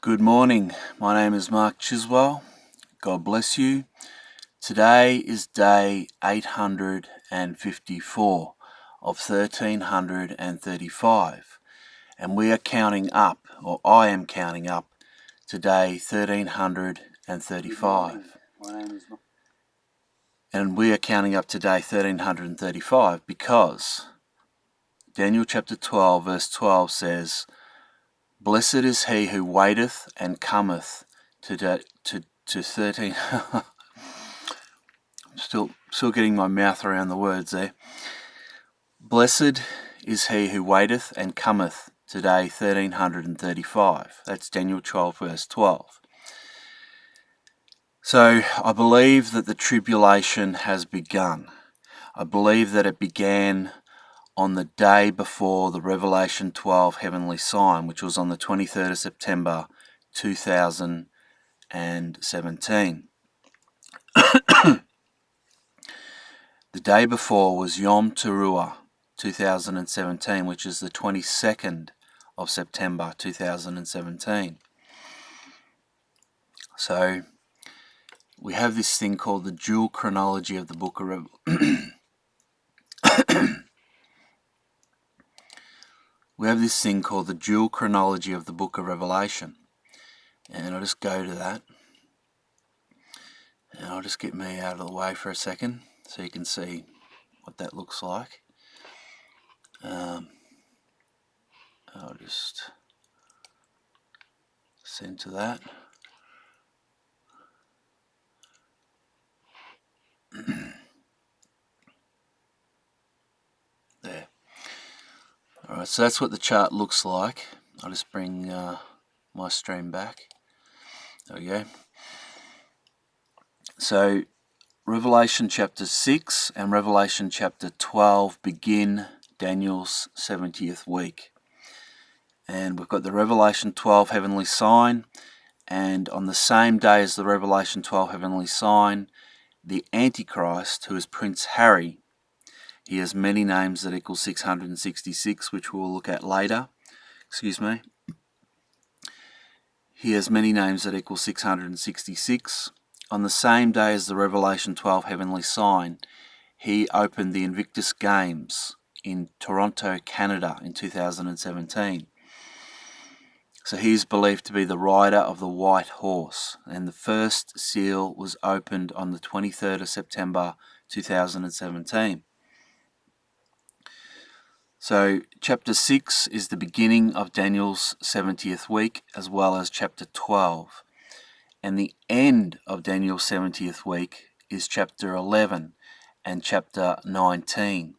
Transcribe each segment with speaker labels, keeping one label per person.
Speaker 1: Good morning. My name is Mark Chiswell. God bless you. Today is day 854 of 1335, and we are counting up, or I am counting up, to day 1335. And we are counting up to day 1335 because Daniel chapter 12 verse 12 says, "Blessed is he who waiteth and cometh to 13." Still getting my mouth around the words there. Blessed is he who waiteth and cometh to day 1335. That's Daniel 12 verse 12. So I believe that the tribulation has begun. I believe that it began on the day before the Revelation 12 heavenly sign, which was on the 23rd of September 2017. The day before was Yom Teruah 2017, which is the 22nd of September 2017. So we have this thing called the dual chronology of the book of Revelation. And I'll just go to that. And I'll just get me out of the way for a second so you can see what that looks like. I'll just center that. There. Alright, so that's what the chart looks like. I'll just bring my stream back. There we go. So Revelation chapter 6 and Revelation chapter 12 begin Daniel's 70th week. And we've got the Revelation 12 heavenly sign, and on the same day as the Revelation 12 heavenly sign, the Antichrist, who is Prince Harry, he has many names that equal 666, which we'll look at later. He has many names that equal 666. On the same day as the Revelation 12 heavenly sign, he opened the Invictus Games in Toronto, Canada in 2017. So he is believed to be the rider of the white horse, and the first seal was opened on the 23rd of September 2017. So chapter 6 is the beginning of Daniel's 70th week, as well as chapter 12. And the end of Daniel's 70th week is chapter 11 and chapter 19.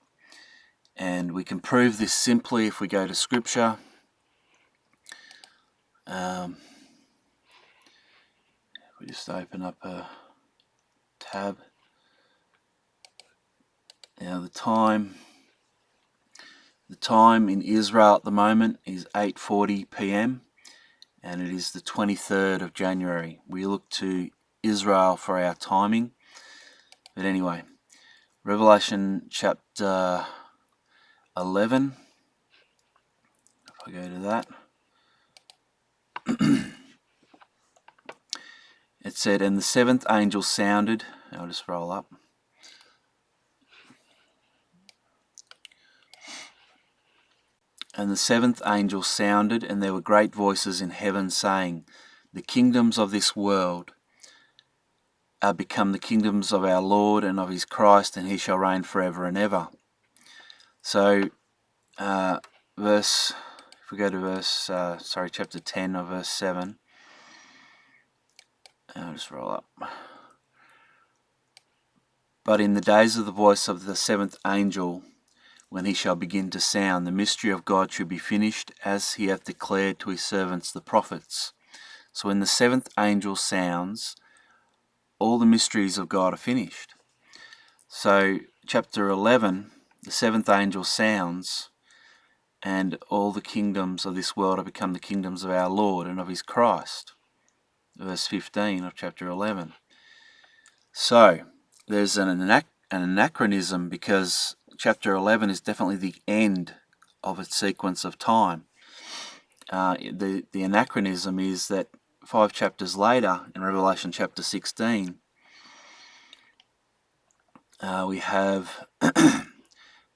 Speaker 1: And we can prove this simply if we go to Scripture. We just open up a tab. Now the time in Israel at the moment is 8:40 p.m. and it is the 23rd of January. We look to Israel for our timing. But anyway, Revelation chapter 11, if I go to that, it said, "And the seventh angel sounded," I'll just roll up. "And the seventh angel sounded, and there were great voices in heaven saying, The kingdoms of this world are become the kingdoms of our Lord and of his Christ, and he shall reign forever and ever." So, if we go to chapter 10 of verse 7. I'll just roll up. "But in the days of the voice of the seventh angel, when he shall begin to sound, the mystery of God should be finished, as he hath declared to his servants the prophets." So when the seventh angel sounds, all the mysteries of God are finished. So chapter 11, the seventh angel sounds, and all the kingdoms of this world have become the kingdoms of our Lord and of his Christ. Verse 15 of chapter 11. So there's an anachronism, because chapter 11 is definitely the end of its sequence of time. the anachronism is that 5 chapters later, in Revelation chapter 16, we have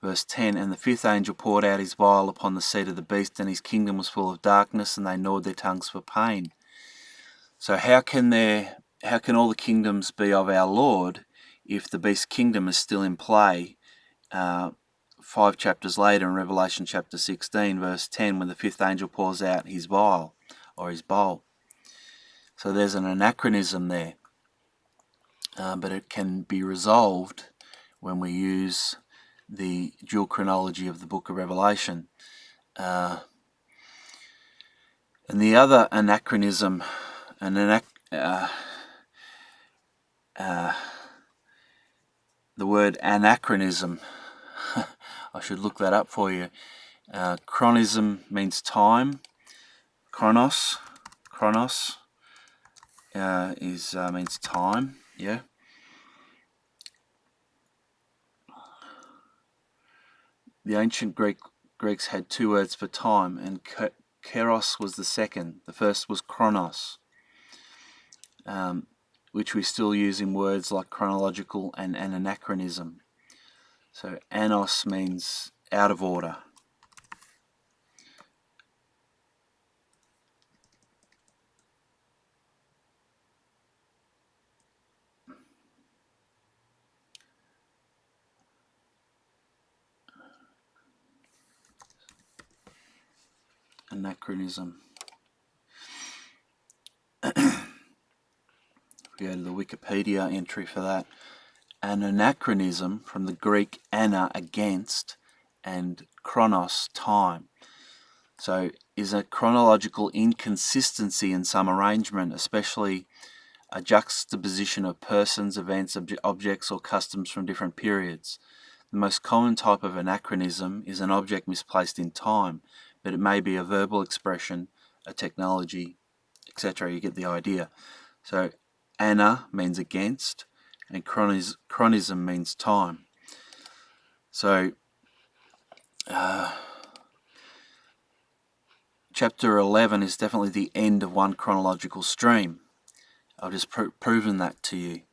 Speaker 1: verse 10, and the fifth angel poured out his vial upon the seat of the beast, and his kingdom was full of darkness, and they gnawed their tongues for pain. So how can all the kingdoms be of our Lord if the beast's kingdom is still in play 5 chapters later in Revelation chapter 16, verse 10, when the fifth angel pours out his vial or his bowl? So there's an anachronism there, but it can be resolved when we use the dual chronology of the book of Revelation. And the other anachronism, the word anachronism, I should look that up for you. Chronism means time. Chronos means time. Yeah. The ancient Greeks had two words for time, and kairos was the second. The first was chronos, which we still use in words like chronological and anachronism. So anos means out of order. Anachronism. We go to the Wikipedia entry for that. An anachronism, from the Greek ana, against, and chronos, time. So is a chronological inconsistency in some arrangement, especially a juxtaposition of persons, events, objects, or customs from different periods. The most common type of anachronism is an object misplaced in time, but it may be a verbal expression, a technology, etc. You get the idea. So ana means against, and chronism means time. So chapter 11 is definitely the end of one chronological stream. I've just proven that to you.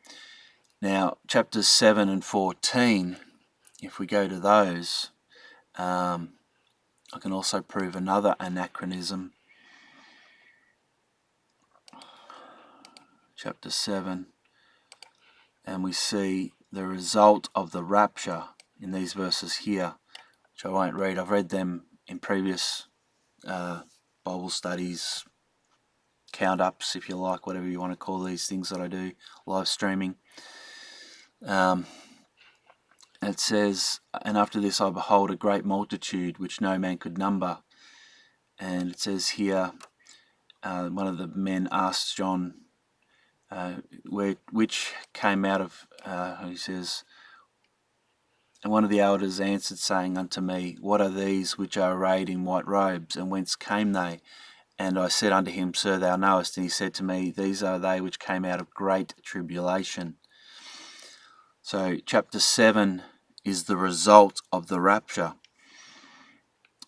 Speaker 1: Now, chapters 7 and 14, if we go to those, I can also prove another anachronism. Chapter 7, and we see the result of the rapture in these verses here, which I won't read. I've read them in previous Bible studies, count-ups, if you like, whatever you want to call these things that I do, live streaming. It says, and after this I behold a great multitude which no man could number. And it says here, one of the men asked John, which came out of, he says, and one of the elders answered, saying unto me, what are these which are arrayed in white robes, and whence came they? And I said unto him, Sir, thou knowest. And he said to me, these are they which came out of great tribulation. So chapter 7 is the result of the rapture.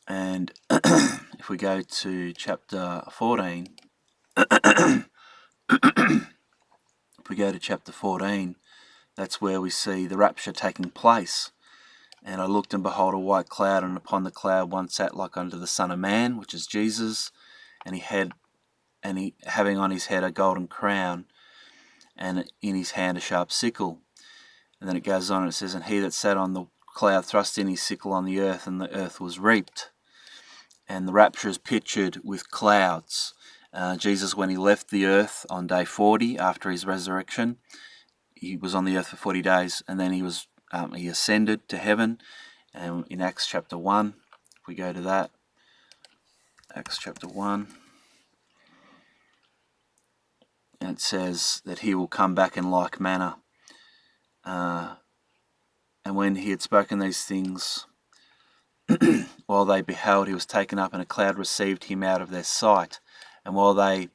Speaker 1: And if we go to chapter 14, that's where we see the rapture taking place. And I looked, and behold, a white cloud, and upon the cloud one sat like unto the Son of Man, which is Jesus, and he having on his head a golden crown, and in his hand a sharp sickle. And then it goes on and it says, and he that sat on the cloud thrust in his sickle on the earth, and the earth was reaped. And the rapture is pictured with clouds. Jesus, when he left the earth on day 40 after his resurrection, he was on the earth for 40 days, and then he ascended to heaven. And in Acts chapter 1, if we go to that, Acts chapter 1, and it says that he will come back in like manner. And when he had spoken these things, while they beheld, he was taken up, and a cloud received him out of their sight. And while they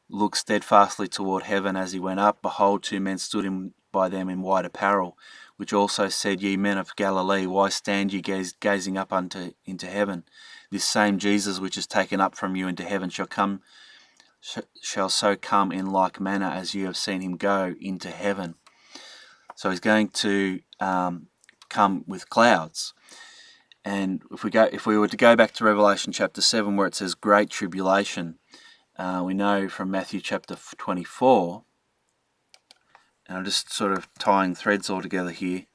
Speaker 1: looked steadfastly toward heaven as he went up, behold, two men stood by them in white apparel, which also said, Ye men of Galilee, why stand ye gazing up into heaven? This same Jesus which is taken up from you into heaven shall so come in like manner as you have seen him go into heaven. So he's going to come with clouds. And if we were to go back to Revelation chapter 7, where it says great tribulation, we know from Matthew chapter 24, and I'm just sort of tying threads all together here.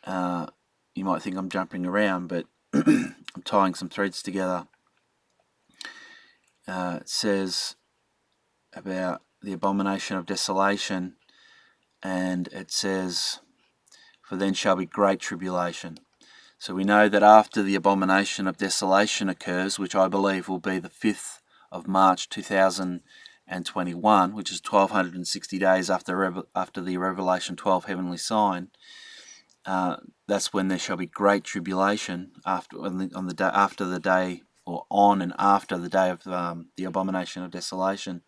Speaker 1: You might think I'm jumping around, but I'm tying some threads together. It says about the abomination of desolation, and it says, for then shall be great tribulation. So we know that after the abomination of desolation occurs, which I believe will be the 5th of March 2021, which is 1260 days after the Revelation 12 heavenly sign, that's when there shall be great tribulation after the day of the abomination of desolation.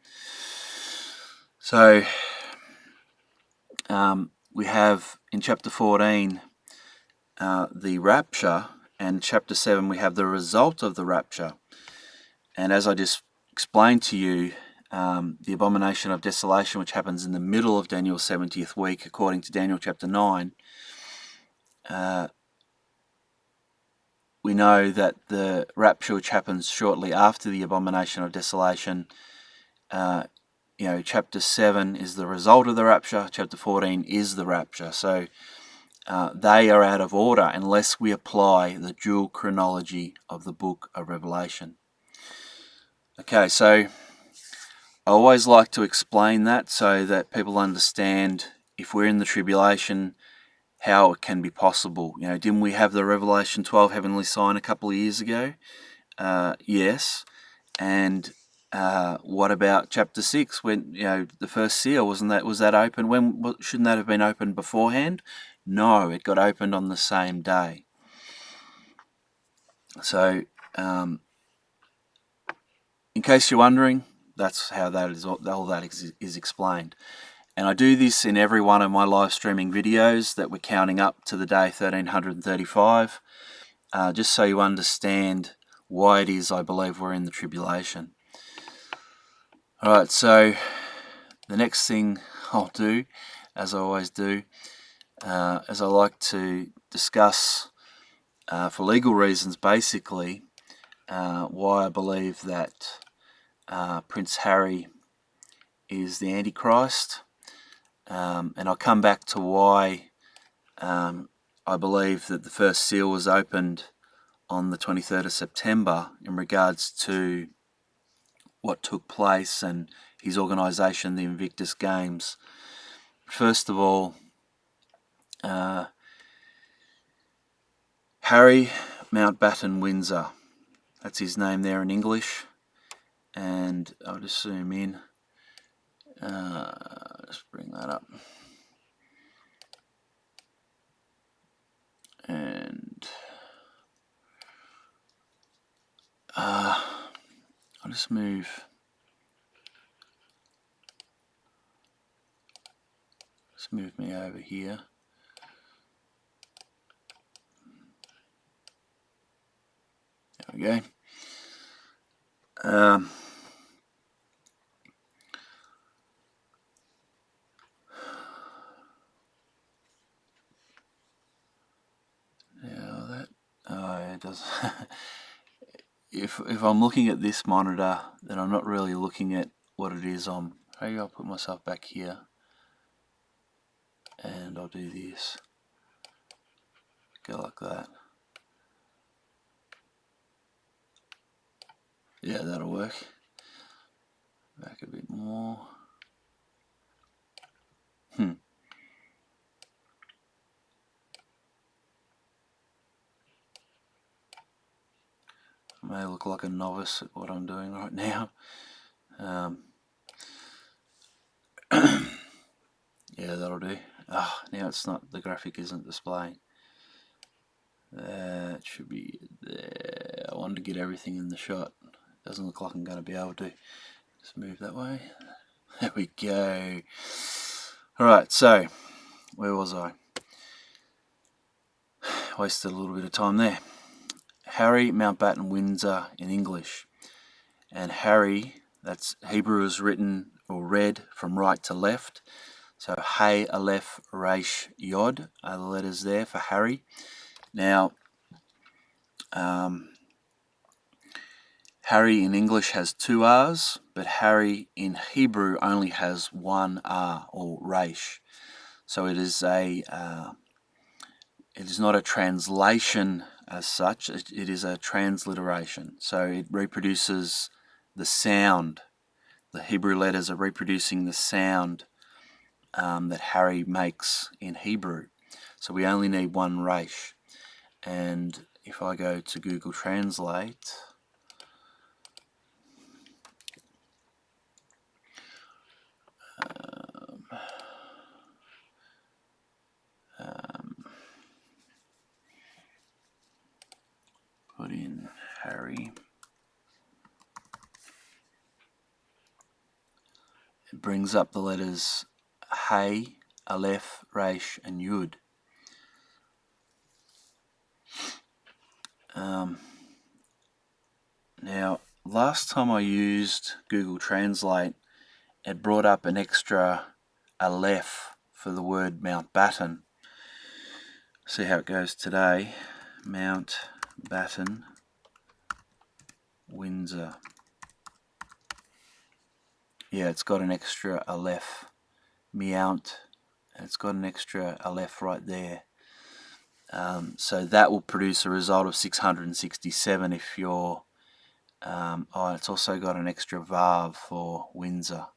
Speaker 1: So we have in chapter 14 the rapture, and chapter 7 we have the result of the rapture. And as I just explained to you, the abomination of desolation, which happens in the middle of Daniel's 70th week, according to Daniel chapter 9, we know that the rapture, which happens shortly after the abomination of desolation, chapter 7 is the result of the rapture, chapter 14 is the rapture. So they are out of order unless we apply the dual chronology of the book of Revelation. Okay, so I always like to explain that so that people understand, if we're in the tribulation, how it can be possible. Didn't we have the Revelation 12 heavenly sign a couple of years ago? Yes. And what about chapter 6, when the first seal, was that open? Shouldn't that have been opened beforehand? No, it got opened on the same day. So in case you're wondering, that's how all that is explained. And I do this in every one of my live streaming videos that we're counting up to the day 1335, just so you understand why it is I believe we're in the tribulation. Alright, so the next thing I'll do, as I always do, is I like to discuss, for legal reasons basically, why I believe that Prince Harry is the Antichrist, and I'll come back to why I believe that the first seal was opened on the 23rd of September in regards to what took place and his organisation, the Invictus Games. First of all, Harry Mountbatten Windsor, that's his name there in English, and I'll just zoom in, just bring that up, and I'll just move me over here. There we go. It does. If I'm looking at this monitor, then I'm not really looking at what it is on. Maybe I'll put myself back here, and I'll do this. Go like that. Yeah, that'll work. Back a bit more. I may look like a novice at what I'm doing right now. Yeah, that'll do. Now it's not, the graphic isn't displaying. That should be there. I wanted to get everything in the shot. Doesn't look like I'm going to be able to. Just move that way. There we go. Alright, so where was I? wasted a little bit of time there. Harry Mountbatten Windsor in English. And Harry, that's Hebrew, is written or read from right to left. So Hey, Aleph, Resh, Yod are the letters there for Harry. Now, Harry in English has 2 R's, but Harry in Hebrew only has 1 R, or Resh. So it is not a translation as such, it is a transliteration. So it reproduces the sound. The Hebrew letters are reproducing the sound that Harry makes in Hebrew. So we only need 1 Resh. And if I go to Google Translate, put in Harry, it brings up the letters Hey, Aleph, Resh, and Yud. Now, last time I used Google Translate, it brought up an extra Aleph for the word Mountbatten. See how it goes today. Mountbatten, Windsor. Yeah, it's got an extra Aleph. Mount, and it's got an extra Aleph right there. So that will produce a result of 667 if you're... it's also got an extra Vav for Windsor.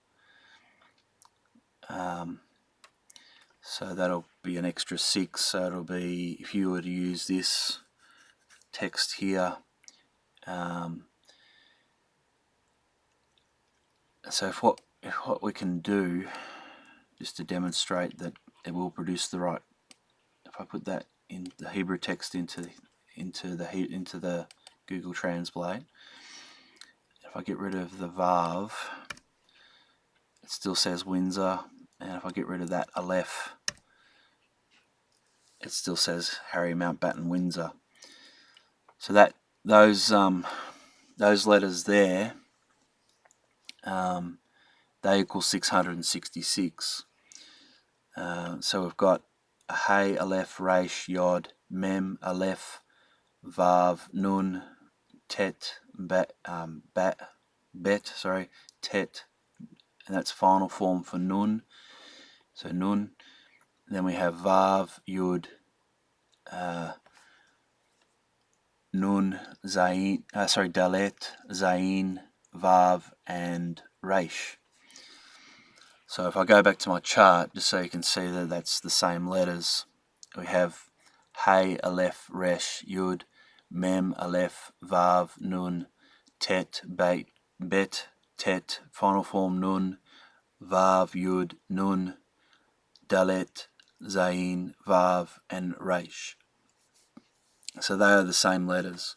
Speaker 1: So that'll be an extra 6. So it'll be, if you were to use this text here, so if what we can do, just to demonstrate that it will produce the right, if I put that in the Hebrew text into the Google Translate, if I get rid of the Vav, it still says Windsor, and if I get rid of that Aleph, it still says Harry Mountbatten Windsor. So that those letters there, they equal 666. So we've got a Hey, Aleph, Resh, Yod, Mem, Aleph, Vav, Nun, Tet, Bet, Tet, and that's final form for Nun. So Nun. Then we have Vav, Yud, Nun, Zayin, Dalet, Zayin, Vav, and Resh. So if I go back to my chart, just so you can see that that's the same letters, we have Hey, Aleph, Resh, Yud, Mem, Aleph, Vav, Nun, Tet, Bet, Tet, final form Nun, Vav, Yud, Nun, Dalet, Zayin, Vav, and Resh. So they are the same letters.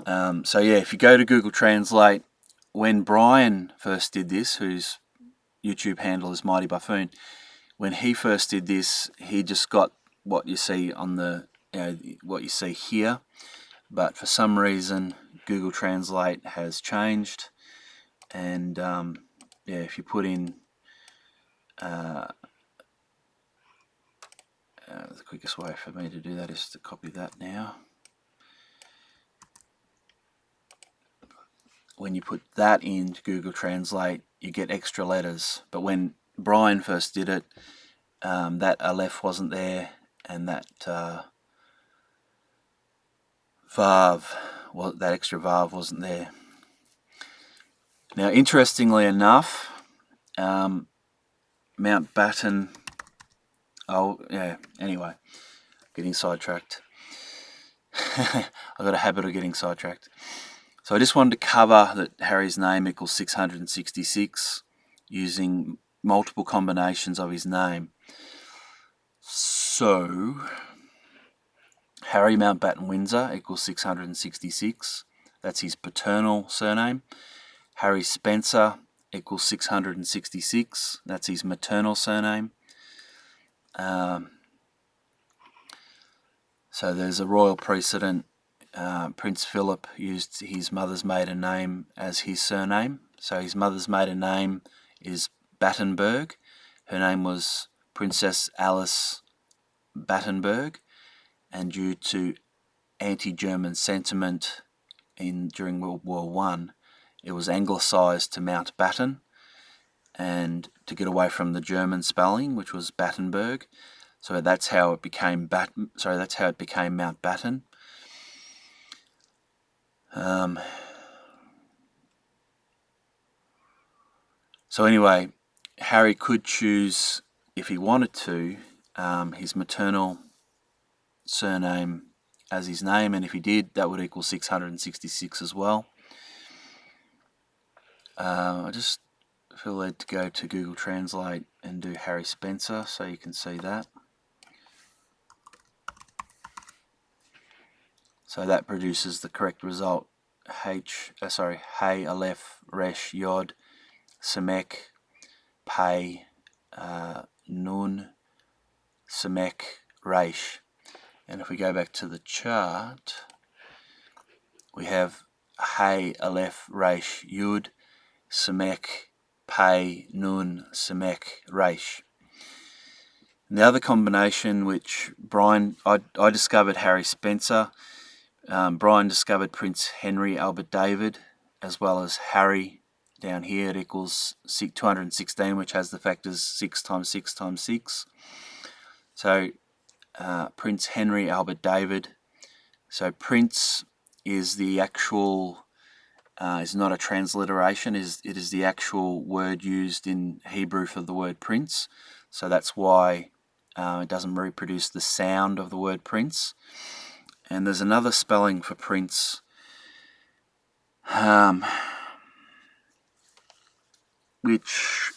Speaker 1: So yeah, if you go to Google Translate, when Brian first did this, whose YouTube handle is Mighty Buffoon, when he first did this, he just got what you see on the, what you see here. But for some reason, Google Translate has changed, and yeah, if you put in the quickest way for me to do that is to copy that now. When you put that into Google Translate, you get extra letters. But when Brian first did it, that Aleph wasn't there, and that Vav, well, that extra Vav wasn't there. Now, interestingly enough, Mountbatten, anyway, getting sidetracked. I've got a habit of getting sidetracked. So I just wanted to cover that Harry's name equals 666 using multiple combinations of his name. So Harry Mountbatten Windsor equals 666. That's his paternal surname. Harry Spencer equals 666. That's his maternal surname. So there's a royal precedent. Prince Philip used his mother's maiden name as his surname. So his mother's maiden name is Battenberg. Her name was Princess Alice Battenberg, and due to anti-German sentiment during World War I, it was anglicised to Mountbatten, and to get away from the German spelling, which was Battenberg. So that's how it became Mountbatten. So anyway, Harry could choose, if he wanted to, his maternal surname as his name, and if he did, that would equal 666 as well. I just feel led to go to Google Translate and do Harry Spencer so you can see that. So that produces the correct result. Hey Aleph Resh Yod Samek Pei Nun Samek Resh. And if we go back to the chart, we have Hey Aleph Resh Yud Samek Pei Nun Samek Resh. And the other combination, which I discovered Harry Spencer. Brian discovered Prince Henry Albert David, as well as Harry down here. It equals 216, which has the factors 6 times 6 times 6. So Prince Henry Albert David. So Prince is the actual, is not a transliteration, it is the actual word used in Hebrew for the word prince. So that's why it doesn't reproduce the sound of the word prince. And there's another spelling for prince, which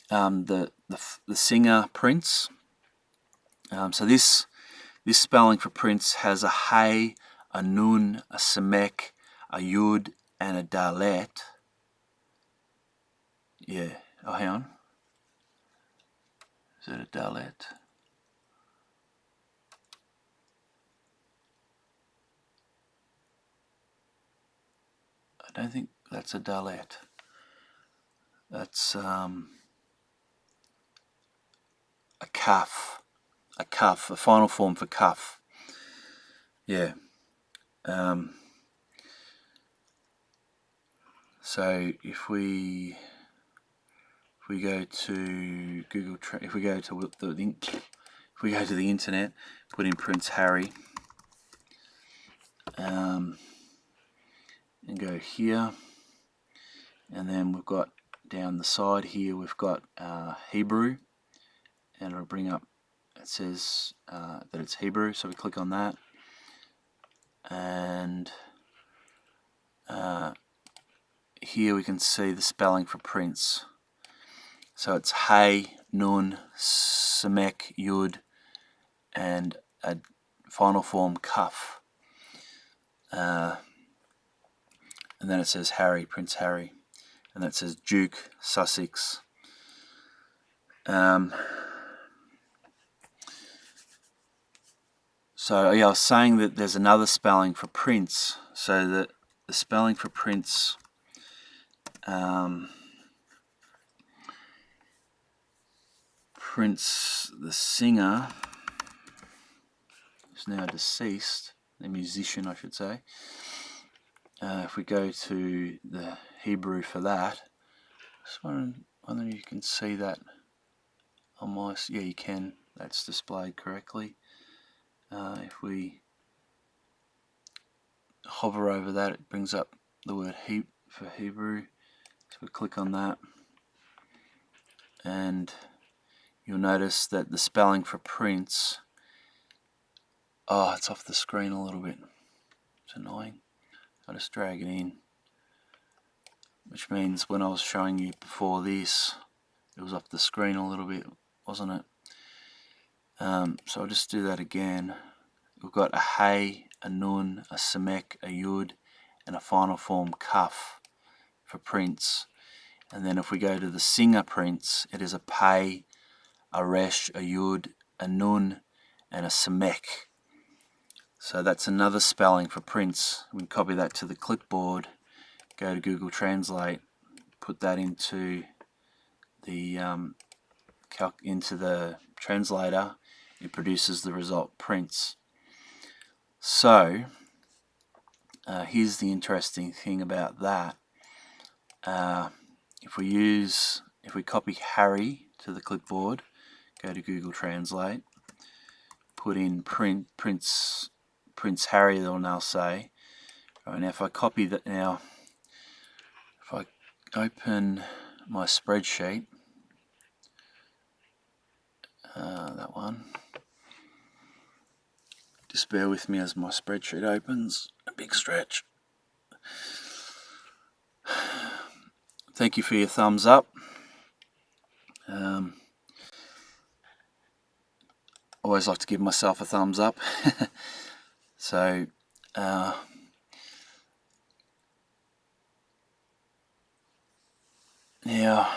Speaker 1: the singer Prince. So this spelling for prince has a hey, a nun, a semek, a yud, and a dalet. Yeah. Oh, hang on. Is it a dalet? I don't think that's a dalet. That's a kaf. A kaf, a final form for kaf. Yeah. So if we go to Google, if we go to the internet, put in Prince Harry, and go here, and then we've got down the side here, we've got Hebrew, and it'll bring up, it says that it's Hebrew, so we click on that, and here we can see the spelling for prince. So it's Hey, Nun, Samek, Yud, and a final form Kaf. And then it says Harry, Prince Harry. And that says Duke, Sussex. So yeah, I was saying that there's another spelling for prince. So that the spelling for prince, Prince, the singer, is now deceased, the musician I should say. If we go to the Hebrew for that, just wondering if you can see that on my, yeah you can, that's displayed correctly. If we hover over that, it brings up the word for Hebrew, so we click on that, and you'll notice that the spelling for prince, it's off the screen a little bit, it's annoying. I'll just drag it in, which means when I was showing you before this, it was off the screen a little bit, wasn't it? So I'll just do that again. We've got a hey, a nun, a semek, a yud, and a final form kaf for prince. And then if we go to the singer prince, it is a pei, a resh, a yud, a nun, and a semek. So that's another spelling for Prince. We can copy that to the clipboard, go to Google Translate, put that into the translator. It produces the result Prince. So here's the interesting thing about that. If we copy Harry to the clipboard, go to Google Translate, put in Prince Harry, they'll now say. Right, now if I copy that now, if I open my spreadsheet, that one, just bear with me as my spreadsheet opens, a big stretch. Thank you for your thumbs up. Always like to give myself a thumbs up. So now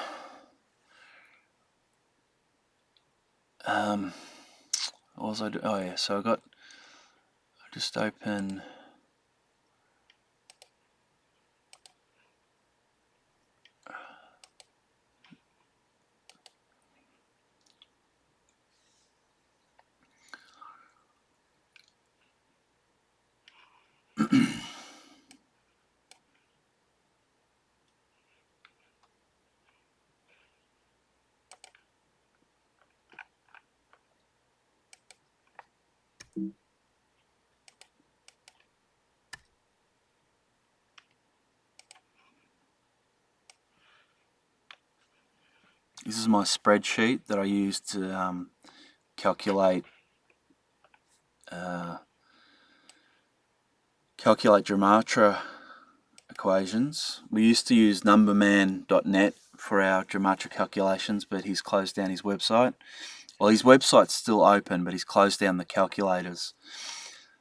Speaker 1: what was I do? Oh yeah, so I just open this is my spreadsheet that I use to calculate Gematria equations. We used to use numberman.net for our Gematria calculations, but he's closed down his website. Well, his website's still open, but he's closed down the calculators.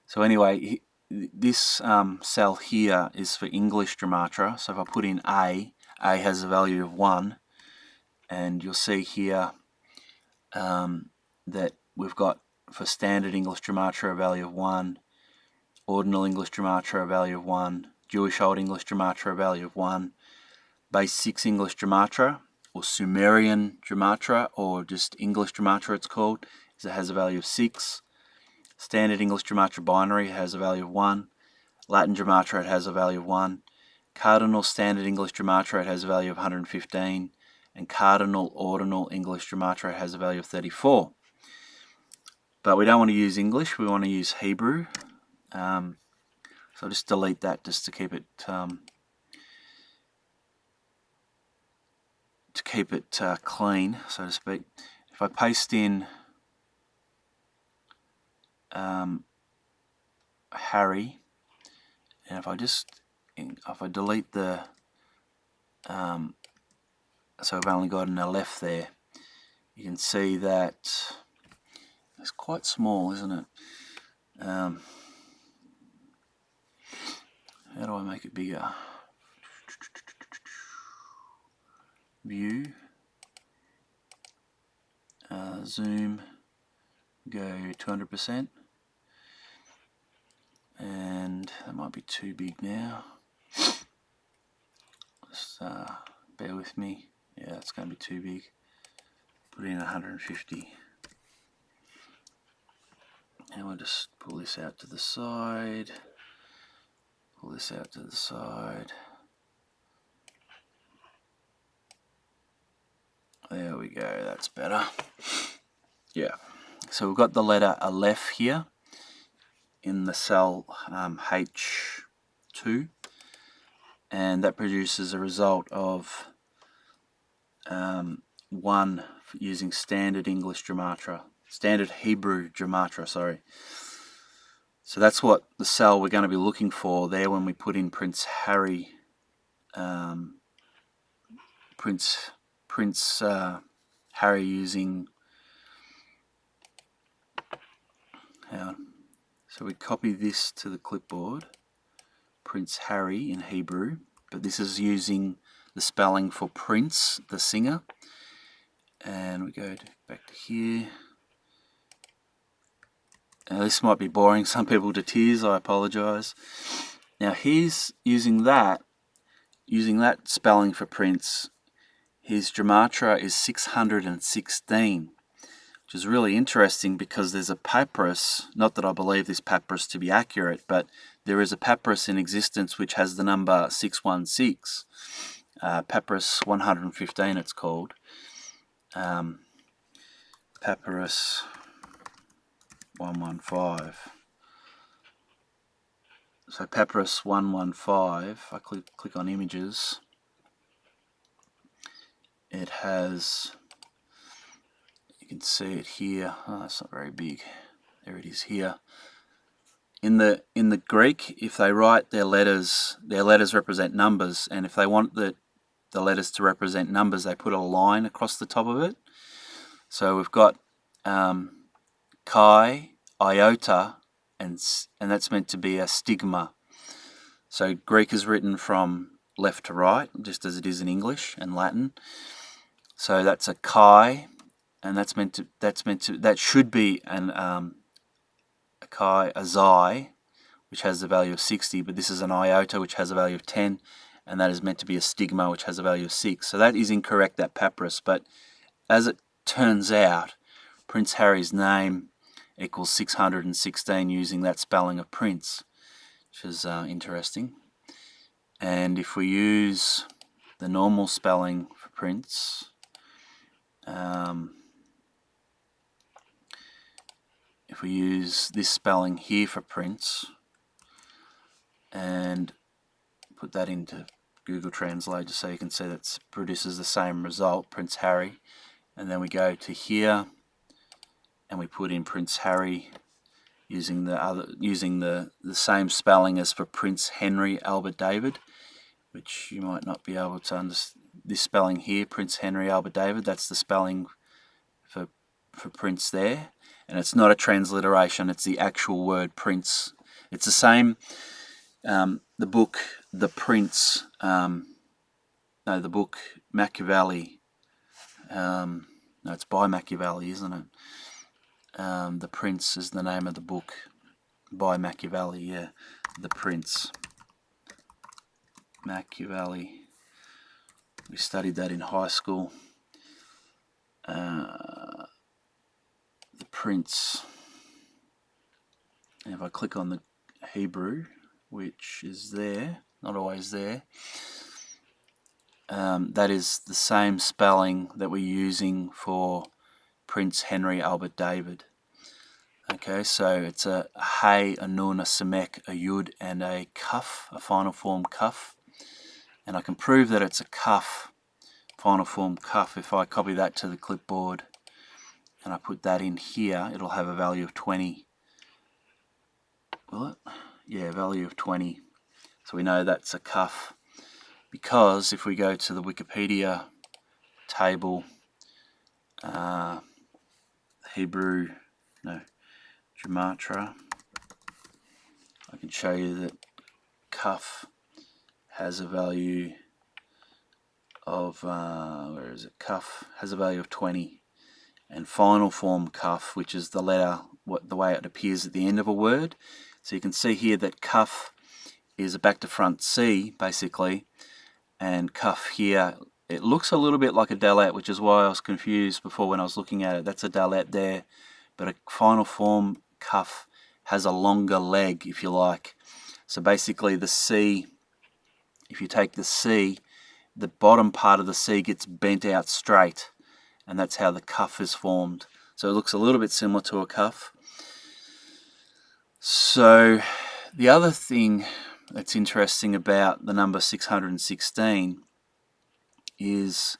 Speaker 1: So anyway, this cell here is for English Gematria. So if I put in A has a value of 1, and you'll see here that we've got for standard English Gematria a value of 1, ordinal English Gematria a value of 1, Jewish Old English Gematria a value of 1, Base 6 English Gematria, or Sumerian Gematria, or just English Gematria it's called, it has a value of 6. Standard English Gematria Binary has a value of 1. Latin Gematria it has a value of 1. Cardinal Standard English Gematria it has a value of 115. And Cardinal Ordinal English Gematria it has a value of 34. But we don't want to use English, we want to use Hebrew. So I'll just delete that just to keep it clean, so to speak. If I paste in Harry, and if I delete the so I've only got an left there, you can see that it's quite small, isn't it? How do I make it bigger? View, zoom, go 200%, and that might be too big now. Just bear with me. Yeah, it's going to be too big. Put in 150. And we'll just pull this out to the side. Pull this out to the side. There we go, that's better. Yeah, so we've got the letter Aleph here in the cell H2, and that produces a result of 1 using standard English Gematria, standard Hebrew Gematria, sorry. So that's what the cell we're going to be looking for there when we put in Prince Harry, Prince Harry using, so we copy this to the clipboard, Prince Harry in Hebrew, but this is using the spelling for Prince, the singer, and we go back to here, This might be boring some people to tears, I apologise. Now he's using that spelling for Prince. His Gematria is 616, which is really interesting because there's a papyrus, not that I believe this papyrus to be accurate, but there is a papyrus in existence which has the number 616, papyrus 115 it's called. Papyrus 115. So papyrus 115, if I click on images, it has, you can see it here. Oh, it's not very big. There it is here. In the Greek, if they write their letters represent numbers, and if they want the letters to represent numbers, they put a line across the top of it. So we've got chi, iota, and that's meant to be a stigma. So Greek is written from left to right, just as it is in English and Latin. So that's a chi, and that should be a chi, a xi, which has the value of 60, but this is an iota which has a value of 10, and that is meant to be a stigma which has a value of 6. So that is incorrect, that papyrus, but as it turns out, Prince Harry's name equals 616 using that spelling of Prince, which is interesting. And if we use the normal spelling for Prince, if we use this spelling here for Prince and put that into Google Translate just so you can see that produces the same result, Prince Harry, and then we go to here and we put in Prince Harry using the same spelling as for Prince Henry Albert David, which you might not be able to understand. This spelling here, Prince Henry Albert David, that's the spelling for Prince there, and it's not a transliteration, it's the actual word Prince. It's the same, the book The Prince, the book Machiavelli, no, it's by Machiavelli, isn't it? The Prince is the name of the book by Machiavelli, yeah, The Prince. Machiavelli. We studied that in high school. The Prince. And if I click on the Hebrew, which is there, not always there, that is the same spelling that we're using for Prince Henry Albert David. Okay, so it's a hey, a nun, a semek, a yud, and a kaf, a final form kaf. And I can prove that it's a kaf, final form kaf, if I copy that to the clipboard and I put that in here, it'll have a value of 20. Will it? Yeah, value of 20. So we know that's a kaf, because if we go to the Wikipedia table, Hebrew, no, Gematria, I can show you that kaf has a value of, where is it? Kaf has a value of 20. And final form kaf, which is the letter, the way it appears at the end of a word. So you can see here that kaf is a back to front C, basically. And kaf here, it looks a little bit like a dalet, which is why I was confused before when I was looking at it. That's a dalet there. But a final form kaf has a longer leg, if you like. So basically the C, if you take the C, the bottom part of the C gets bent out straight, and that's how the kaf is formed. So it looks a little bit similar to a kaf. So the other thing that's interesting about the number 616 is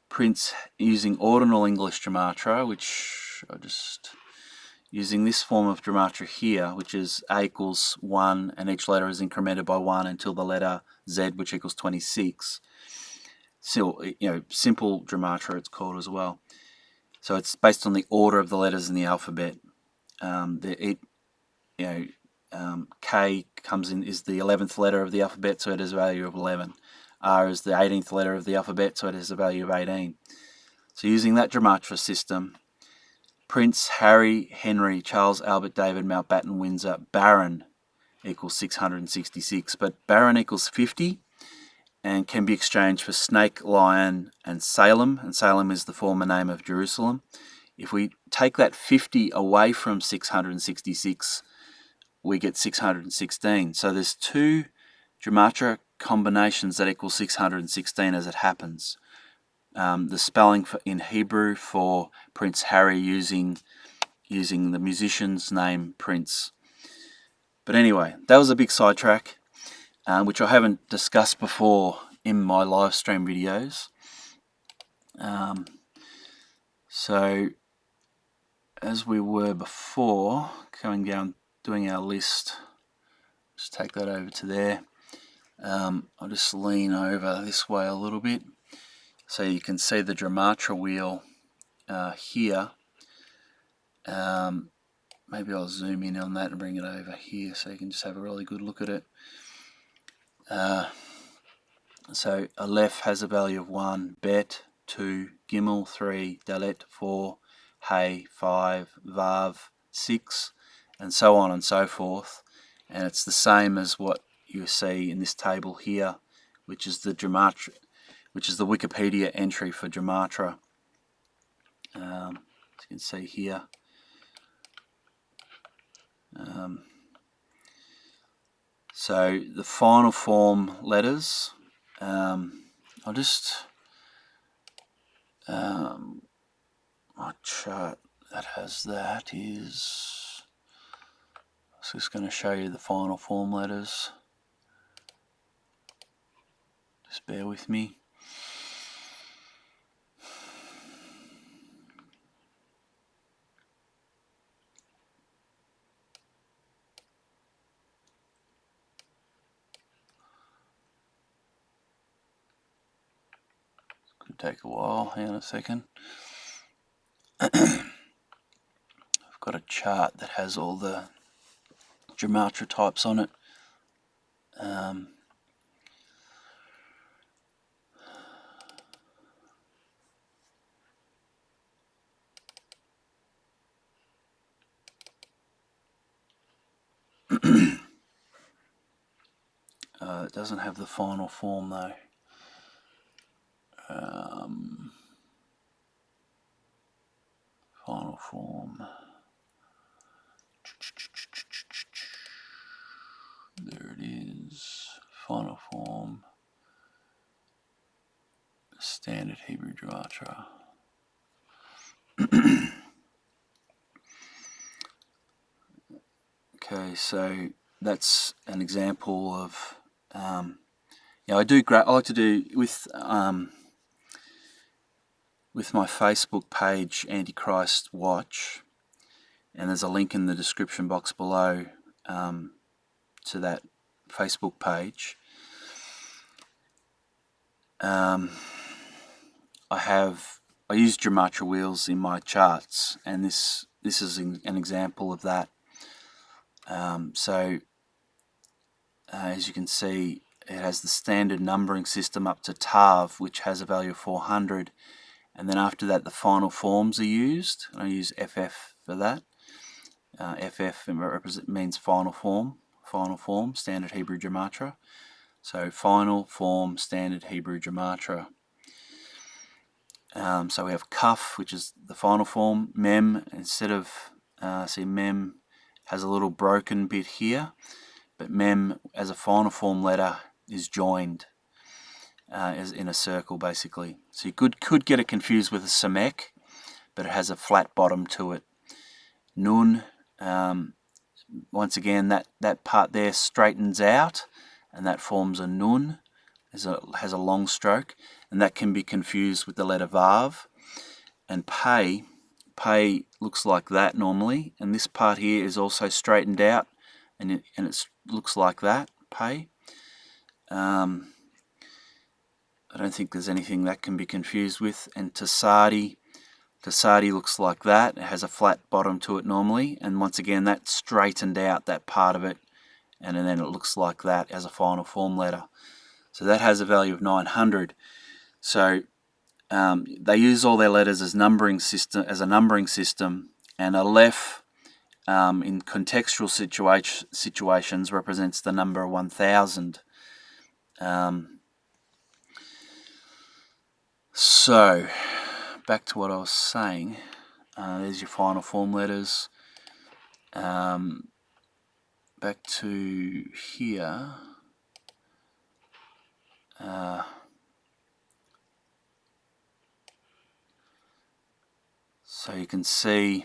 Speaker 1: Prince using ordinal English Gematria, which I just using this form of Gematria here, which is A equals 1, and each letter is incremented by 1 until the letter Z, which equals 26. So, simple Gematria it's called as well. So it's based on the order of the letters in the alphabet. K comes in, is the 11th letter of the alphabet, so it has a value of 11. R is the 18th letter of the alphabet, so it has a value of 18. So using that Gematria system, Prince Harry, Henry, Charles, Albert, David, Mountbatten, Windsor, Baron equals 666, but Baron equals 50 and can be exchanged for Snake, Lion, and Salem is the former name of Jerusalem. If we take that 50 away from 666, we get 616. So there's two Gematria combinations that equal 616 as it happens. The spelling in Hebrew for Prince Harry using the musician's name Prince. But anyway, that was a big sidetrack, which I haven't discussed before in my live stream videos. So as we were before, going down, doing our list, just take that over to there. I'll just lean over this way a little bit so you can see the Gematria wheel here. Maybe I'll zoom in on that and bring it over here so you can just have a really good look at it. So Aleph has a value of 1, Bet 2, Gimel 3, Dalet 4, Hey 5, Vav 6, and so on and so forth. And it's the same as what you see in this table here, which is the Gematria, which is the Wikipedia entry for Gematria. As you can see here. So the final form letters, I'll just my chart that has that is, I was just going to show you the final form letters. Just bear with me. Could take a while. Hang on a second. I've got a chart that has all the Gematria types on it. It doesn't have the final form though. Final form. There it is. Final form. Standard Hebrew Gematria. Okay, so that's an example of. I like to do with my Facebook page, Antichrist Watch, and there's a link in the description box below to that Facebook page. I use Gematria wheels in my charts, and this is an example of that. As you can see, it has the standard numbering system up to Tav, which has a value of 400, and then after that the final forms are used. I use FF for that. FF means final form, standard Hebrew Gematria. So final form, standard Hebrew Gematria. So we have Kaf, which is the final form. Mem, instead of, see, Mem has a little broken bit here, but Mem as a final form letter is joined as in a circle basically. So you could get it confused with a Samek, but it has a flat bottom to it. Nun, once again, that part there straightens out, and that forms a Nun, has a long stroke, and that can be confused with the letter Vav. And Pei looks like that normally, and this part here is also straightened out, and it looks like that, Pei. I don't think there's anything that can be confused with. And Tasadi looks like that. It has a flat bottom to it normally, and once again that straightened out that part of it, and then it looks like that as a final form letter. So that has a value of 900. So they use all their letters as a numbering system, and Aleph in contextual situations represents the number 1000. So, back to what I was saying. There's your final form letters. Back to here. So you can see,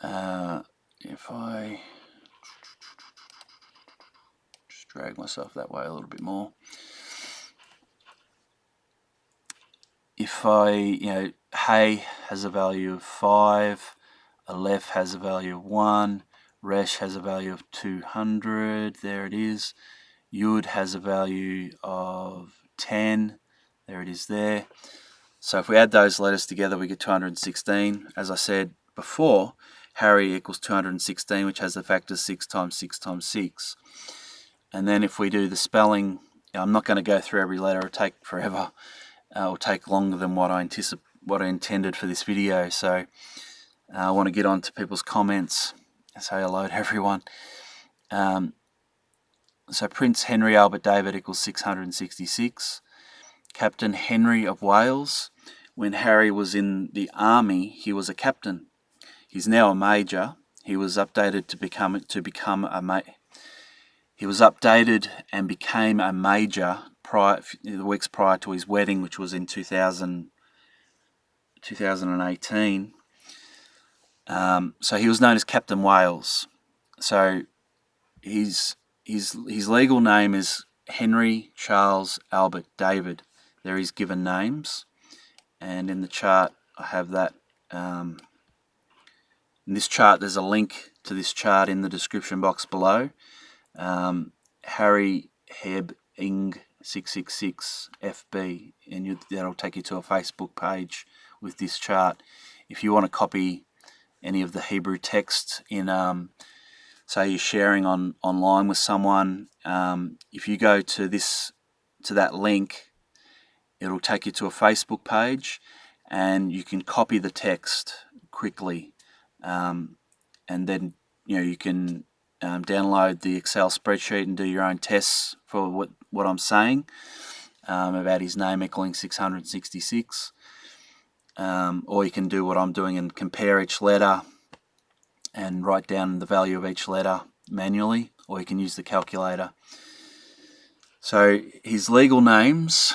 Speaker 1: if I just drag myself that way a little bit more. If I, Hey has a value of 5, Aleph has a value of 1, Resh has a value of 200, there it is. Yud has a value of 10, there it is there. So if we add those letters together, we get 216. As I said before, Harry equals 216, which has the factors 6 times 6 times 6. And then if we do the spelling, I'm not going to go through every letter, it'll take forever. It'll take longer than what I intended for this video. So I want to get on to people's comments. Say hello to everyone. So Prince Henry Albert David equals 666. Captain Henry of Wales. When Harry was in the army, he was a captain. He's now a major. He was updated He was updated and became a major the weeks prior to his wedding, which was in 2018. So he was known as Captain Wales. So his legal name is Henry Charles Albert David. They're his given names, and in the chart I have that. In this chart, there's a link to this chart in the description box below. Harry Heb Ing 666 FB, and that'll take you to a Facebook page with this chart. If you want to copy any of the Hebrew text in, say you're sharing online with someone, if you go to that link, it'll take you to a Facebook page, and you can copy the text quickly, and then you can download the Excel spreadsheet and do your own tests for what I'm saying about his name equaling 666. Or you can do what I'm doing and compare each letter and write down the value of each letter manually, or you can use the calculator. So his legal names,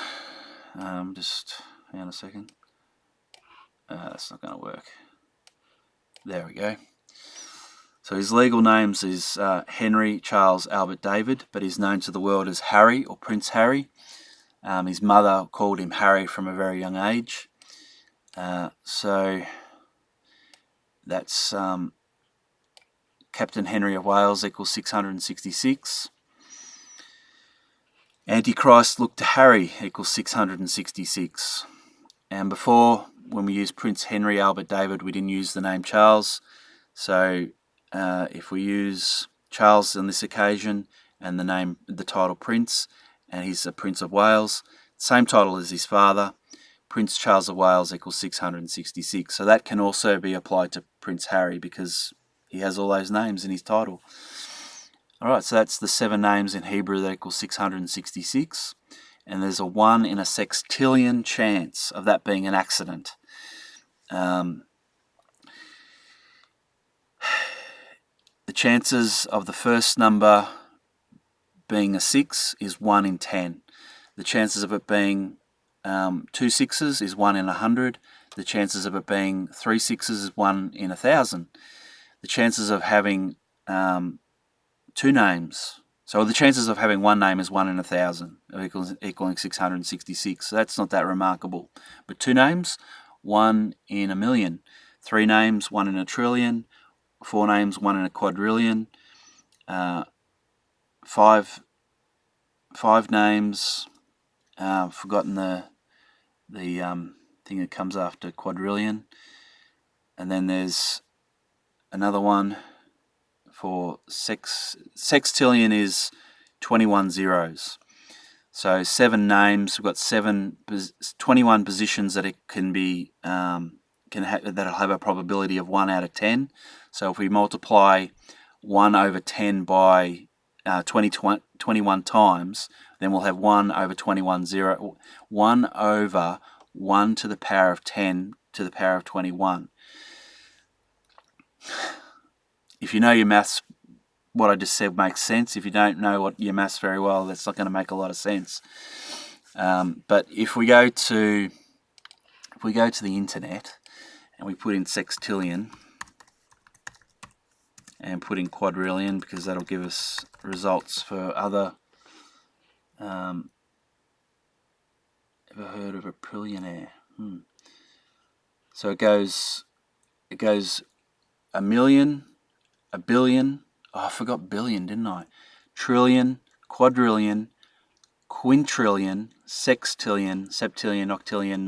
Speaker 1: just hang on a second. That's not going to work. There we go. So his legal names is Henry Charles Albert David, but he's known to the world as Harry or Prince Harry. His mother called him Harry from a very young age. So that's Captain Henry of Wales equals 666. Antichrist looked to Harry equals 666. And before, when we used Prince Henry Albert David, we didn't use the name Charles. So if we use Charles on this occasion and the title Prince, and he's a Prince of Wales, same title as his father, Prince Charles of Wales equals 666. So that can also be applied to Prince Harry because he has all those names in his title. Alright, so that's the 7 names in Hebrew that equals 666. And there's a 1 in a sextillion chance of that being an accident. The chances of the first number being a 6 is 1 in 10. The chances of it being 2 6s is 1 in 100. The chances of it being 3 6s is 1 in 1,000. The chances of having 2 names, so the chances of having 1 name is 1 in 1,000, equaling 666. So that's not that remarkable. But 2 names, 1 in a million. 3 names, 1 in a trillion. 4 names, 1 in a quadrillion. 5 names. I've forgotten the thing that comes after quadrillion. And then there's another one for sextillion is 21 zeros. So 7 names, we've got 21 positions that it can that'll have a probability of 1 out of 10. So if we multiply 1 over 10 by 21 times, then we'll have 1 over 21 1 over 1 to the power of 10 to the power of 21. If you know your maths, what I just said makes sense. If you don't know your maths very well, that's not going to make a lot of sense. But if we go to the internet and we put in sextillion and put in quadrillion, because that'll give us results for other. Ever heard of a trillionaire? So it goes a million, a billion. Oh, I forgot billion, didn't I? Trillion, quadrillion, quintillion, sextillion, septillion, octillion,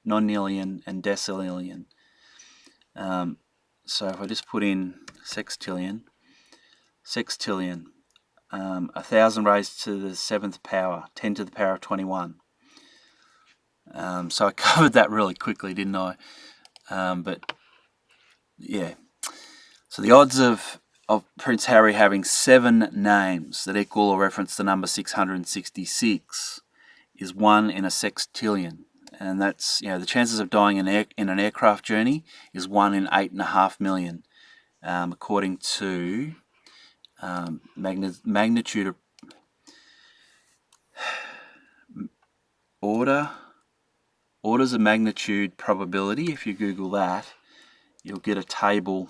Speaker 1: nonillion, and decillion. So if I just put in sextillion, 1,000 raised to the 7th power, 10 to the power of 21. So I covered that really quickly, didn't I? But yeah. So the odds of Prince Harry having 7 names that equal or reference the number 666 is 1 in a sextillion. And that's, the chances of dying in an aircraft journey is 1 in 8.5 million, according to magnitude of orders of magnitude probability. If you Google that, you'll get a table.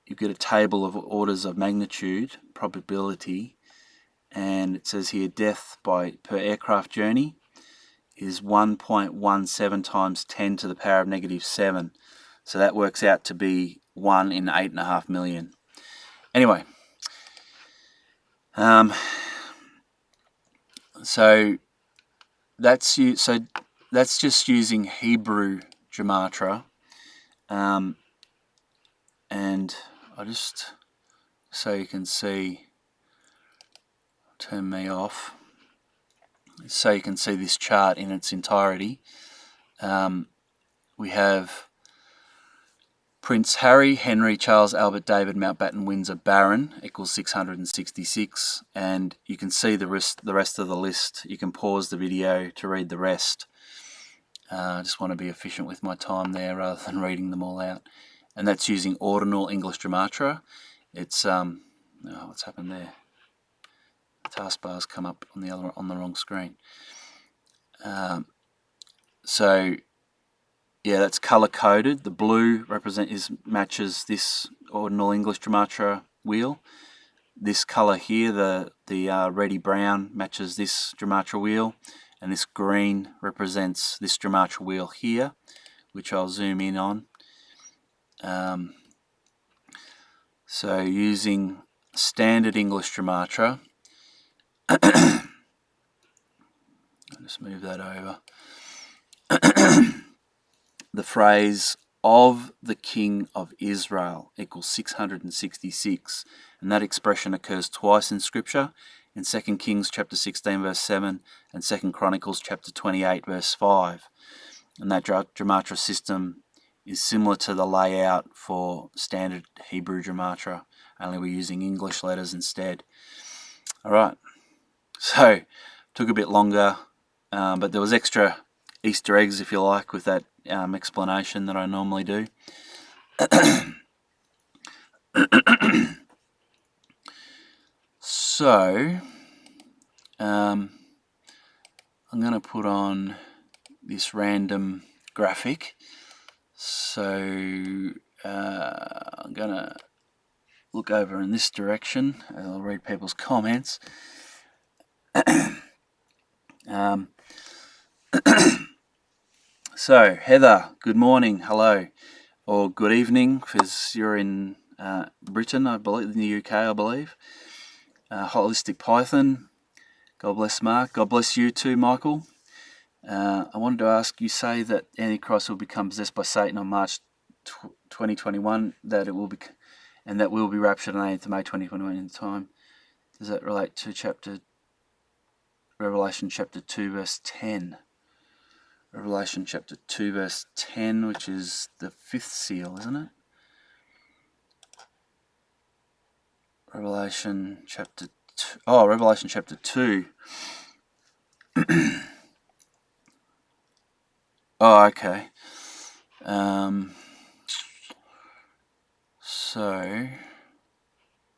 Speaker 1: You get a table of orders of magnitude probability, and it says here death per aircraft journey is 1.17 times 10 to the power of -7. So that works out to be 1 in 8.5 million. Anyway, so that's just using Hebrew gematria, and I just, so you can see, turn me off, so you can see this chart in its entirety. We have Prince Harry, Henry, Charles, Albert, David, Mountbatten, Windsor, Baron equals 666, and you can see the rest of the list. You can pause the video to read the rest. I just want to be efficient with my time there rather than reading them all out. And that's using ordinal English gematria. It's what's happened there? The taskbar's come up on the wrong screen. So yeah, that's color coded. The blue matches this ordinal English gematria wheel. This color here, the reddy brown, matches this gematria wheel, and this green represents this gematria wheel here, which I'll zoom in on. So using standard English gematria, I'll just move that over. The phrase "of the King of Israel" equals 666, and that expression occurs twice in Scripture, in 2 Kings chapter 16 verse 7 and 2 Chronicles chapter 28 verse 5. And that gematria system is similar to the layout for standard Hebrew gematria, only we're using English letters instead. All right, so took a bit longer, but there was extra Easter eggs, if you like, with that explanation that I normally do. So I'm going to put on this random graphic. So I'm going to look over in this direction. I'll read people's comments. So Heather, good morning, hello, or good evening, because you're in Britain, I believe, in the UK, I believe. Holistic Python, God bless Mark, God bless you too, Michael. I wanted to ask, you say that Antichrist will become possessed by Satan on March 2021, that it will be, and that will be raptured on 8th of May 2021 in time. Does that relate to Revelation chapter 2 verse 10? Revelation chapter 2 verse 10, which is the 5th seal, isn't it? Revelation chapter 2. Oh, Revelation chapter 2. Oh, okay. So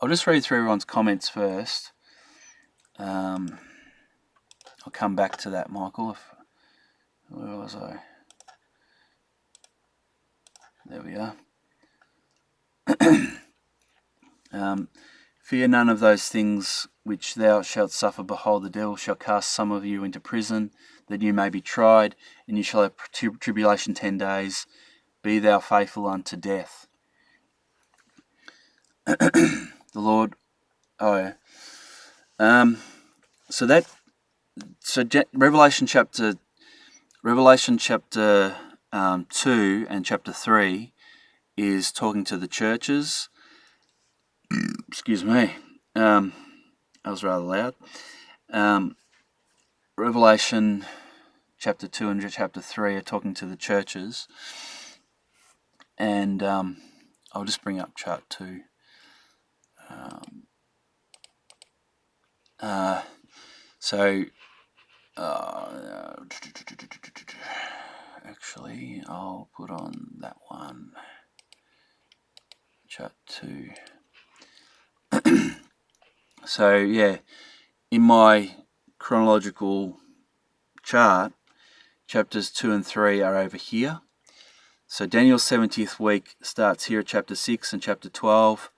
Speaker 1: I'll just read through everyone's comments first. I'll come back to that, Michael. Where was I? There we are. Fear none of those things which thou shalt suffer. Behold, the devil shall cast some of you into prison, that you may be tried, and you shall have tribulation 10 days. Be thou faithful unto death. The Lord. Oh, yeah. Revelation chapter 2 and chapter 3 is talking to the churches. Excuse me. That was rather loud. Revelation chapter 2 and chapter 3 are talking to the churches. And I'll just bring up chart 2. Actually, I'll put on that one. Chart 2. So, yeah, in my chronological chart, chapters 2 and 3 are over here. So Daniel's 70th week starts here at chapter 6 and chapter 12,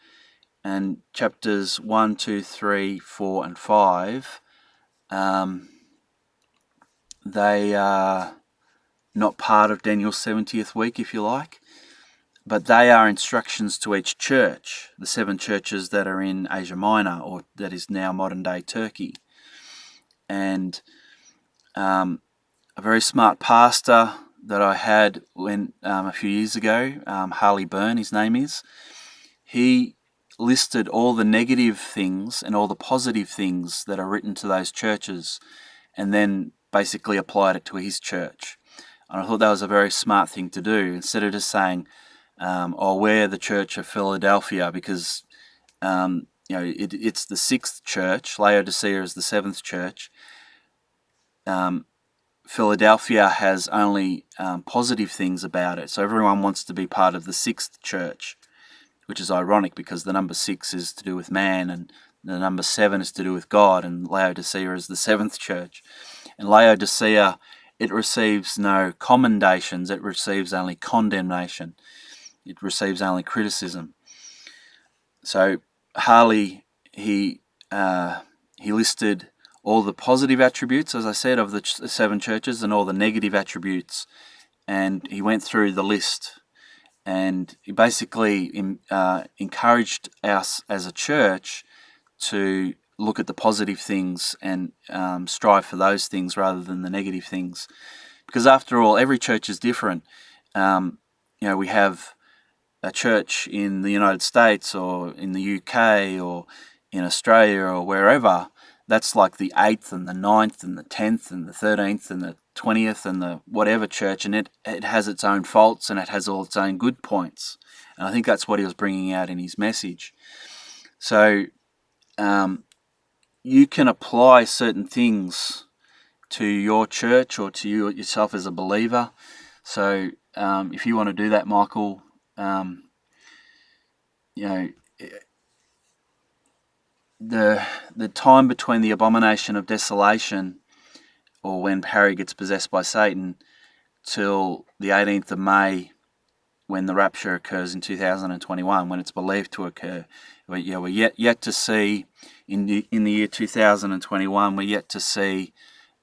Speaker 1: and chapters 1, 2, 3, 4, and 5, they are not part of Daniel's 70th week, if you like, but they are instructions to each church, the 7 churches that are in Asia Minor, or that is now modern-day Turkey. And a very smart pastor that I had when a few years ago, Harley Byrne, his name is, he listed all the negative things and all the positive things that are written to those churches, and then basically applied it to his church. And I thought that was a very smart thing to do, instead of just saying, we're the Church of Philadelphia, because it's the 6th church. Laodicea is the 7th church. Philadelphia has only positive things about it, so everyone wants to be part of the 6th church, which is ironic because the number 6 is to do with man, and the number 7 is to do with God, and Laodicea is the 7th church. And Laodicea, it receives no commendations, it receives only condemnation. It receives only criticism. So Harley, he listed all the positive attributes, as I said, of the 7 churches, and all the negative attributes, and he went through the list, and he basically encouraged us as a church to look at the positive things and strive for those things rather than the negative things, because after all, every church is different. We have a church in the United States or in the UK or in Australia or wherever, that's like the 8th and the 9th and the 10th and the 13th and the 20th and the whatever church, and it has its own faults and it has all its own good points. And I think that's what he was bringing out in his message. So you can apply certain things to your church or to you yourself as a believer. So if you want to do that, Michael, the time between the abomination of desolation, or when Harry gets possessed by Satan, till the 18th of May, when the rapture occurs in 2021, when it's believed to occur, we're yet to see in the year 2021. We're yet to see.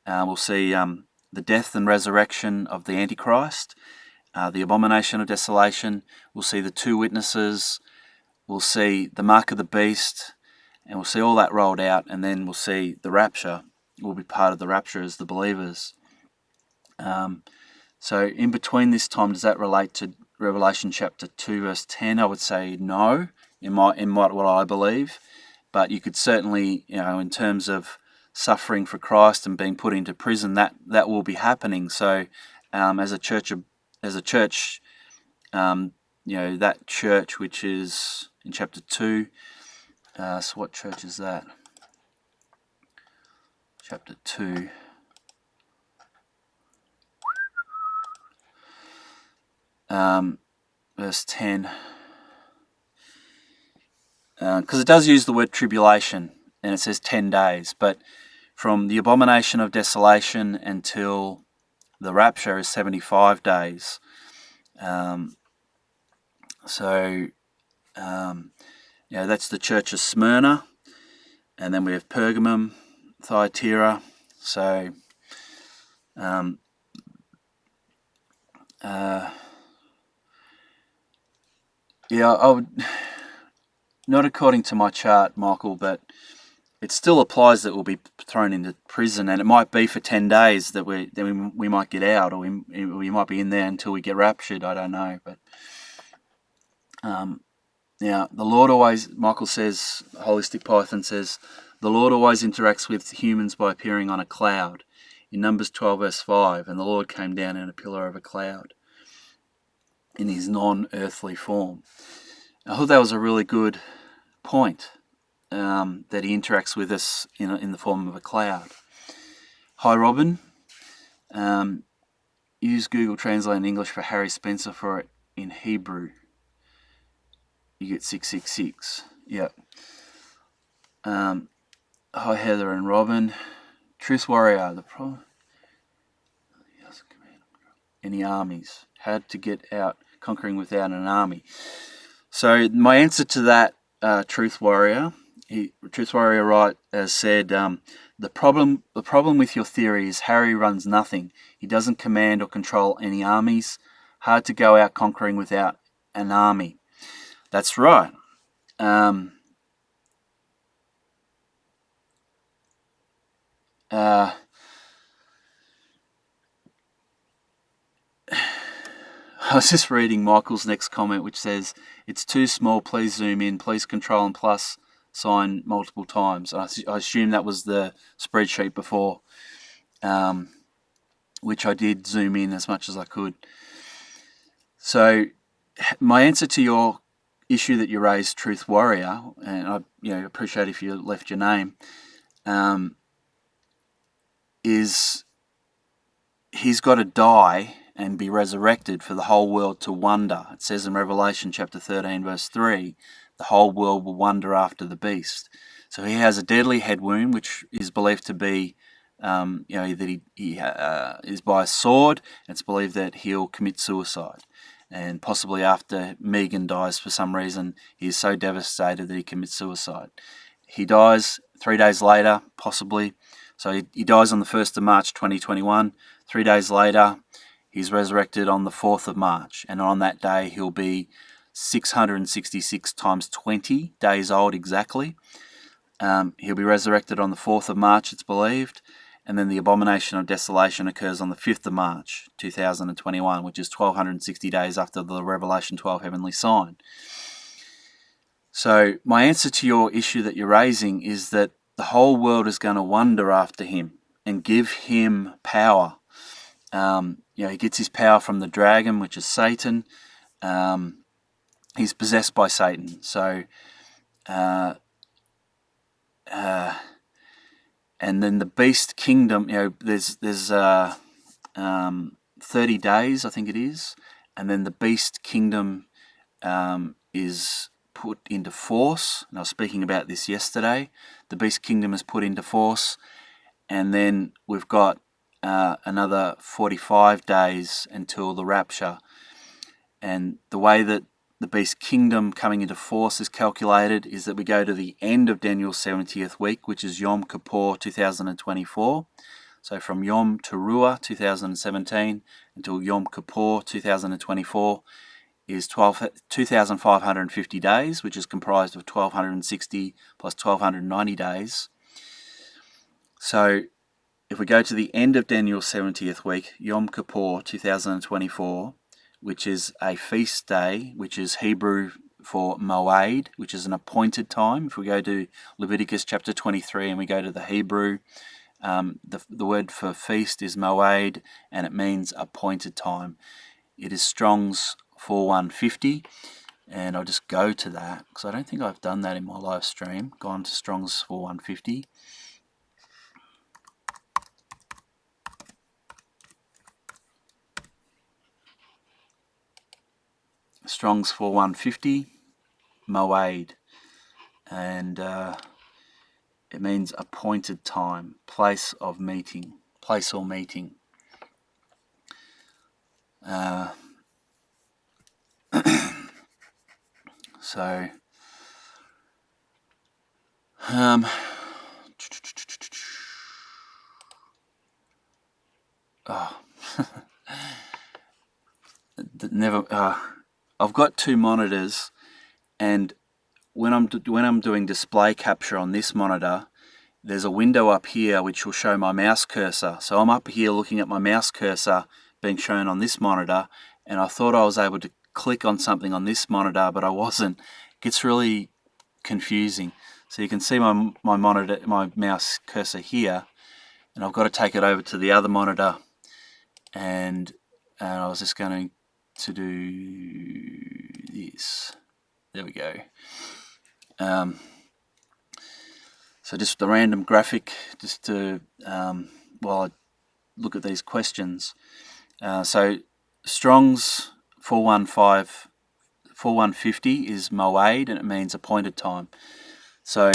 Speaker 1: We'll see the death and resurrection of the Antichrist, the abomination of desolation. We'll see the 2 witnesses. We'll see the mark of the beast, and we'll see all that rolled out, and then we'll see the rapture. We'll be part of the rapture as the believers. So in between this time, does that relate to Revelation chapter 2 verse 10? I would say no, in what I believe, but you could certainly, in terms of suffering for Christ and being put into prison, that will be happening. So as a church, that church which is in chapter 2. So what church is that? Chapter 2. Verse 10. Because it does use the word tribulation, and it says 10 days, but from the abomination of desolation until the rapture is 75 days. That's the church of Smyrna, and then we have Pergamum, Thyatira. So, I would, not according to my chart, Michael, but it still applies that we'll be thrown into prison, and it might be for 10 days that we might get out, or we might be in there until we get raptured. I don't know, but now the Lord always, Michael says, Holistic Python says, the Lord always interacts with humans by appearing on a cloud. In Numbers 12 verse 5, and the Lord came down in a pillar of a cloud in his non-earthly form. I thought that was a really good point. That he interacts with us in the form of a cloud. Hi, Robin. Use Google Translate in English for Harry Spencer for it in Hebrew. You get 666. Yep. Hi, Heather and Robin. Truth Warrior. The problem. Any armies? How to get out conquering without an army? So my answer to that, Truth Warrior. Truth Warrior Right has said, the problem with your theory is Harry runs nothing. He doesn't command or control any armies. Hard to go out conquering without an army. That's right. I was just reading Michael's next comment, which says, it's too small, please zoom in, please control and plus sign multiple times. I assume that was the spreadsheet before, which I did zoom in as much as I could. So my answer to your issue that you raised, Truth Warrior, and I appreciate if you left your name, is he's got to die and be resurrected for the whole world to wonder. It says in Revelation chapter 13 verse 3, the whole world will wonder after the beast. So he has a deadly head wound, which is believed to be, that he is by a sword. It's believed that he'll commit suicide. And possibly after Megan dies for some reason, he is so devastated that he commits suicide. He dies 3 days later, possibly. So he dies on the 1st of March 2021. 3 days later, he's resurrected on the 4th of March. And on that day, he'll be 666 times 20 days old exactly. He'll be resurrected on the 4th of March, it's believed. And then the abomination of desolation occurs on the 5th of March 2021, which is 1260 days after the Revelation 12 heavenly sign. So my answer to your issue that you're raising is that the whole world is going to wonder after him and give him power. He gets his power from the dragon, which is Satan. He's possessed by Satan. So, and then the beast kingdom, there's 30 days, I think it is, and then the beast kingdom is put into force. And I was speaking about this yesterday. The beast kingdom is put into force, and then we've got another 45 days until the rapture. And the way that the beast kingdom coming into force is calculated is that we go to the end of Daniel's 70th week, which is Yom Kippur 2024. So from Yom Teruah 2017 until Yom Kippur 2024 is 2,550 days, which is comprised of 1,260 plus 1,290 days. So if we go to the end of Daniel's 70th week, Yom Kippur 2024, which is a feast day, which is Hebrew for Moed, which is an appointed time. If we go to Leviticus chapter 23 and we go to the Hebrew The word for feast is moed, and it means appointed time. It is Strong's 4150, and I'll just go to that because I don't think I've done that in my live stream. Gone to Strong's 4150. Strong's 4150, moed, and it means appointed time, place of meeting, place or meeting. So, I've got two monitors, and when I'm doing display capture on this monitor, there's a window up here which will show my mouse cursor. So I'm up here looking at my mouse cursor being shown on this monitor, and I thought I was able to click on something on this monitor, but I wasn't. It gets really confusing. So you can see my mouse cursor here, and I've got to take it over to the other monitor, and I was just going to do this. There we go. So just the random graphic, just to while I look at these questions. So Strong's 4150 is moed, and it means appointed time. So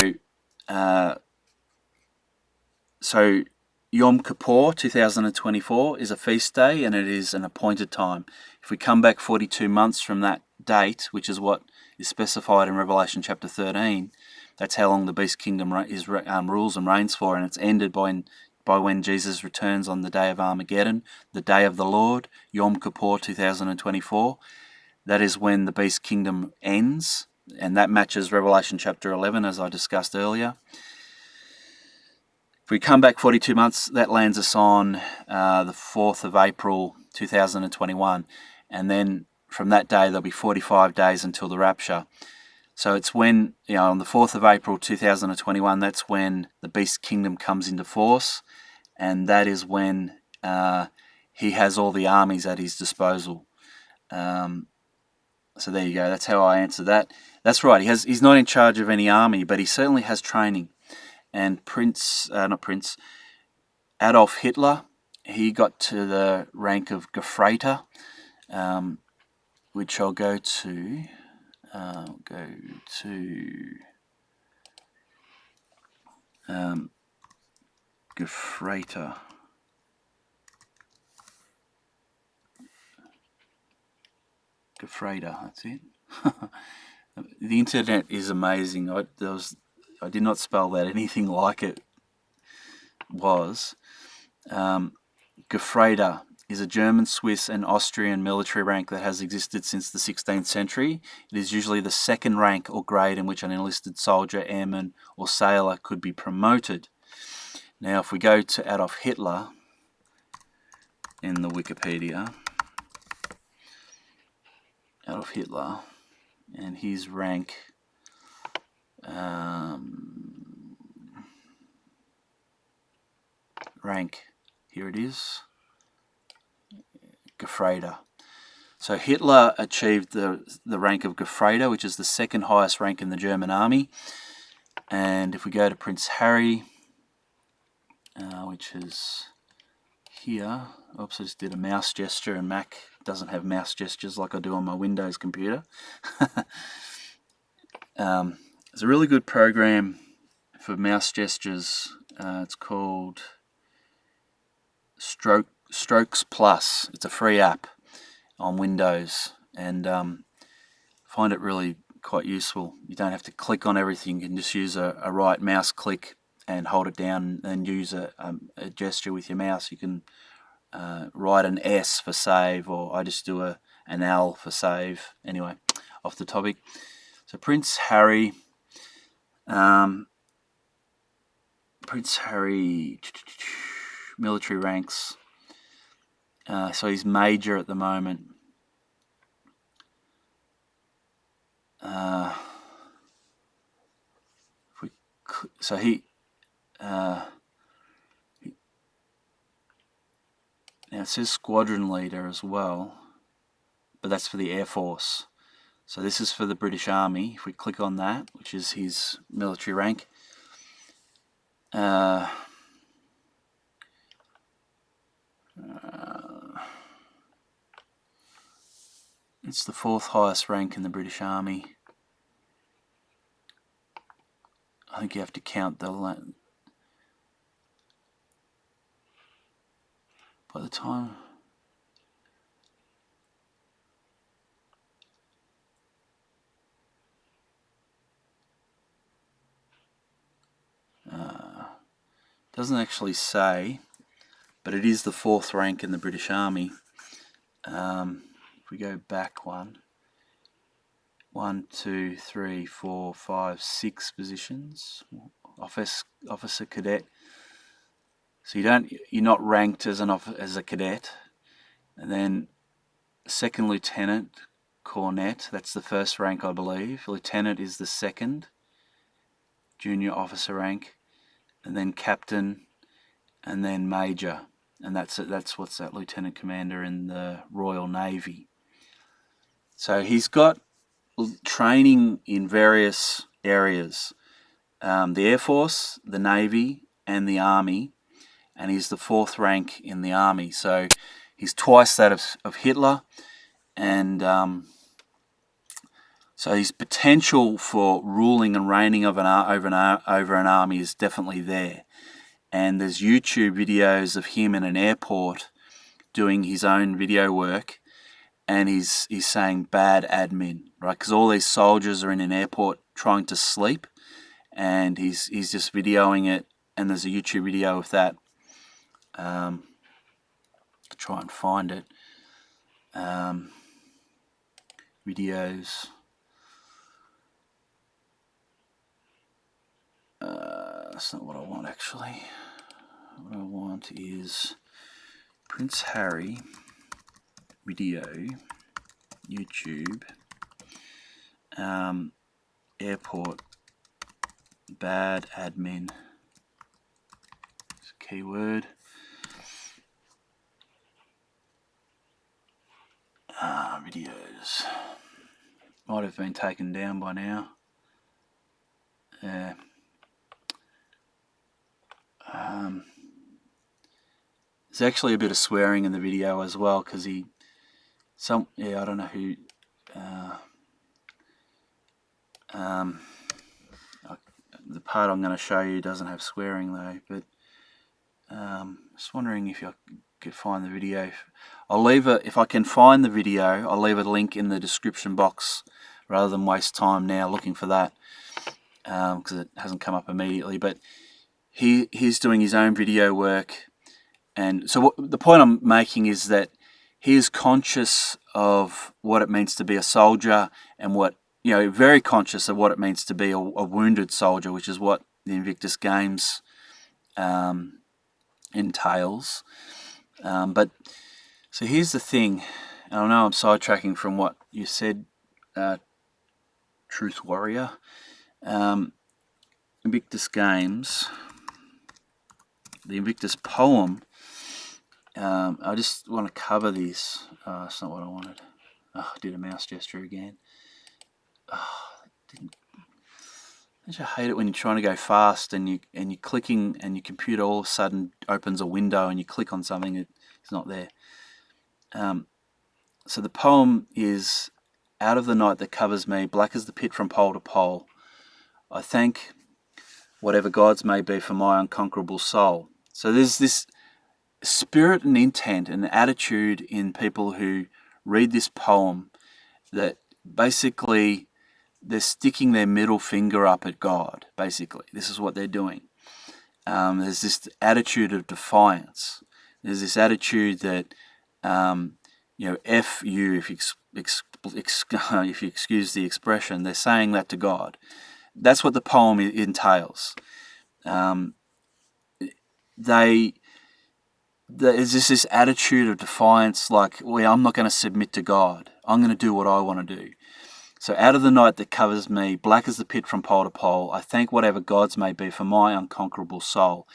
Speaker 1: Yom Kippur 2024 is a feast day, and it is an appointed time. If we come back 42 months from that date, which is what is specified in Revelation chapter 13, that's how long the beast kingdom rules and reigns for, and it's ended by when Jesus returns on the day of Armageddon, the day of the Lord, Yom Kippur 2024. That is when the beast kingdom ends, and that matches Revelation chapter 11, as I discussed earlier. If we come back 42 months, that lands us on the 4th of April 2021, and then from that day there'll be 45 days until the rapture. So it's when, on the 4th of April 2021, that's when the beast kingdom comes into force, and that is when he has all the armies at his disposal. So there you go. That's how I answer that. That's right. He's not in charge of any army, but he certainly has training. And Adolf Hitler, he got to the rank of Gefreiter, which I'll go to. Gefreiter. Gefreiter, that's it. The internet is amazing. I did not spell that anything like it was. Gefreiter is a German, Swiss, and Austrian military rank that has existed since the 16th century. It is usually the second rank or grade in which an enlisted soldier, airman, or sailor could be promoted. Now, if we go to Adolf Hitler in the Wikipedia, Adolf Hitler and his rank, here it is, Gefreiter. So Hitler achieved the rank of Gefreiter, which is the second highest rank in the German army. And if we go to Prince Harry, which is here, oops, I just did a mouse gesture, and Mac doesn't have mouse gestures like I do on my Windows computer. It's a really good program for mouse gestures. It's called Strokes Plus. It's a free app on Windows, and find it really quite useful. You don't have to click on everything. You can just use a right mouse click and hold it down and use a gesture with your mouse. You can write an S for save, or I just do an L for save. Anyway, off the topic. So Prince Harry, military ranks. So he's major at the moment. Now it says squadron leader as well, but that's for the Air Force. So this is for the British Army. If we click on that, which is his military rank, it's the 4th highest rank in the British Army. I think you have to count the... By the time... doesn't actually say, but it is the 4th rank in the British Army. If we go back 1, 2, 3, 4, 5, 6 positions. Officer cadet. So you're not ranked as a cadet. And then 2nd lieutenant, cornet. That's the 1st rank, I believe. Lieutenant is the 2nd. Junior officer rank, and then captain, and then major. And that's what's that lieutenant commander in the Royal Navy. So he's got training in various areas. The Air Force, the Navy, and the Army. And he's the 4th rank in the Army. So he's twice that of Hitler. And so his potential for ruling and reigning over an army is definitely there. And there's YouTube videos of him in an airport doing his own video work, and he's saying bad admin, right? Because all these soldiers are in an airport trying to sleep, and he's just videoing it. And there's a YouTube video of that. Try and find it. Videos. That's not what I want, actually. What I want is Prince Harry video, YouTube, airport, bad admin. It's a keyword. Videos. Might have been taken down by now. There's actually a bit of swearing in the video as well, because I don't know who. The part I'm going to show you doesn't have swearing though, but just wondering if I could find the video. I'll leave it, if I can find the video, I'll leave a link in the description box rather than waste time now looking for that, because it hasn't come up immediately. But he's doing his own video work, and so the point I'm making is that he is conscious of what it means to be a soldier, and very conscious of what it means to be a wounded soldier, which is what the Invictus Games entails. But so here's the thing, and I know I'm sidetracking from what you said, Truth Warrior. Invictus Games, the Invictus poem. I just want to cover this. That's not what I wanted. I did a mouse gesture again. Don't you hate it when you're trying to go fast and you're clicking and your computer all of a sudden opens a window and you click on something it's not there. So the poem is, out of the night that covers me, black as the pit from pole to pole, I thank whatever gods may be for my unconquerable soul. So there's this spirit and intent and attitude in people who read this poem that basically they're sticking their middle finger up at God. Basically, this is what they're doing. There's this attitude of defiance. There's this attitude that, F you, if you excuse the expression, they're saying that to God. That's what the poem entails. There's this attitude of defiance, like, well, I'm not going to submit to God. I'm going to do what I want to do. So out of the night that covers me, black as the pit from pole to pole, I thank whatever gods may be for my unconquerable soul.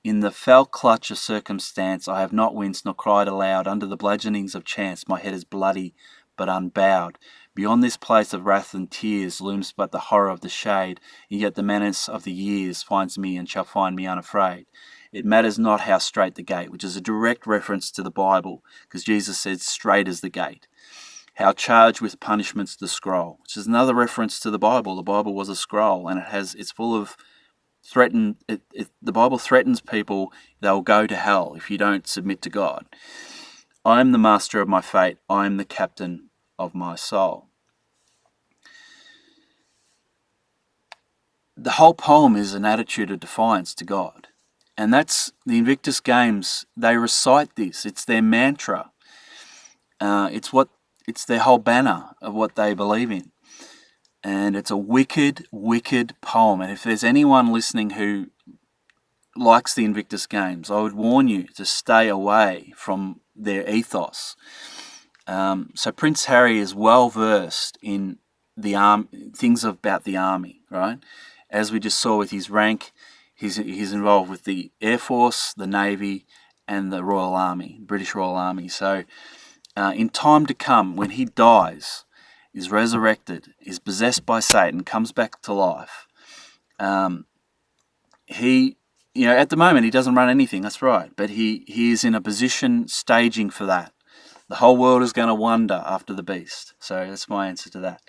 Speaker 1: In the fell clutch of circumstance I have not winced nor cried aloud. Under the bludgeonings of chance my head is bloody but unbowed. Beyond this place of wrath and tears looms but the horror of the shade, and yet the menace of the years finds me and shall find me unafraid. It matters not how strait the gate, which is a direct reference to the Bible, because Jesus said, straight is the gate. How charged with punishments the scroll, which is another reference to the Bible. The Bible was a scroll, and it's full of the Bible threatens people. They'll go to hell if you don't submit to God. I am the master of my fate. I am the captain of my soul. The whole poem is an attitude of defiance to God. And that's the Invictus Games. They recite this. It's their mantra. It's their whole banner of what they believe in. And it's a wicked, wicked poem. And if there's anyone listening who likes the Invictus Games, I would warn you to stay away from their ethos. So Prince Harry is well versed in the things about the army, right? As we just saw with his rank, he's involved with the Air Force, the Navy, and the Royal Army, British Royal Army. So in time to come, when he dies, is resurrected, is possessed by Satan, comes back to life, at the moment he doesn't run anything, that's right, but he is in a position staging for that. The whole world is going to wonder after the beast. So that's my answer to that.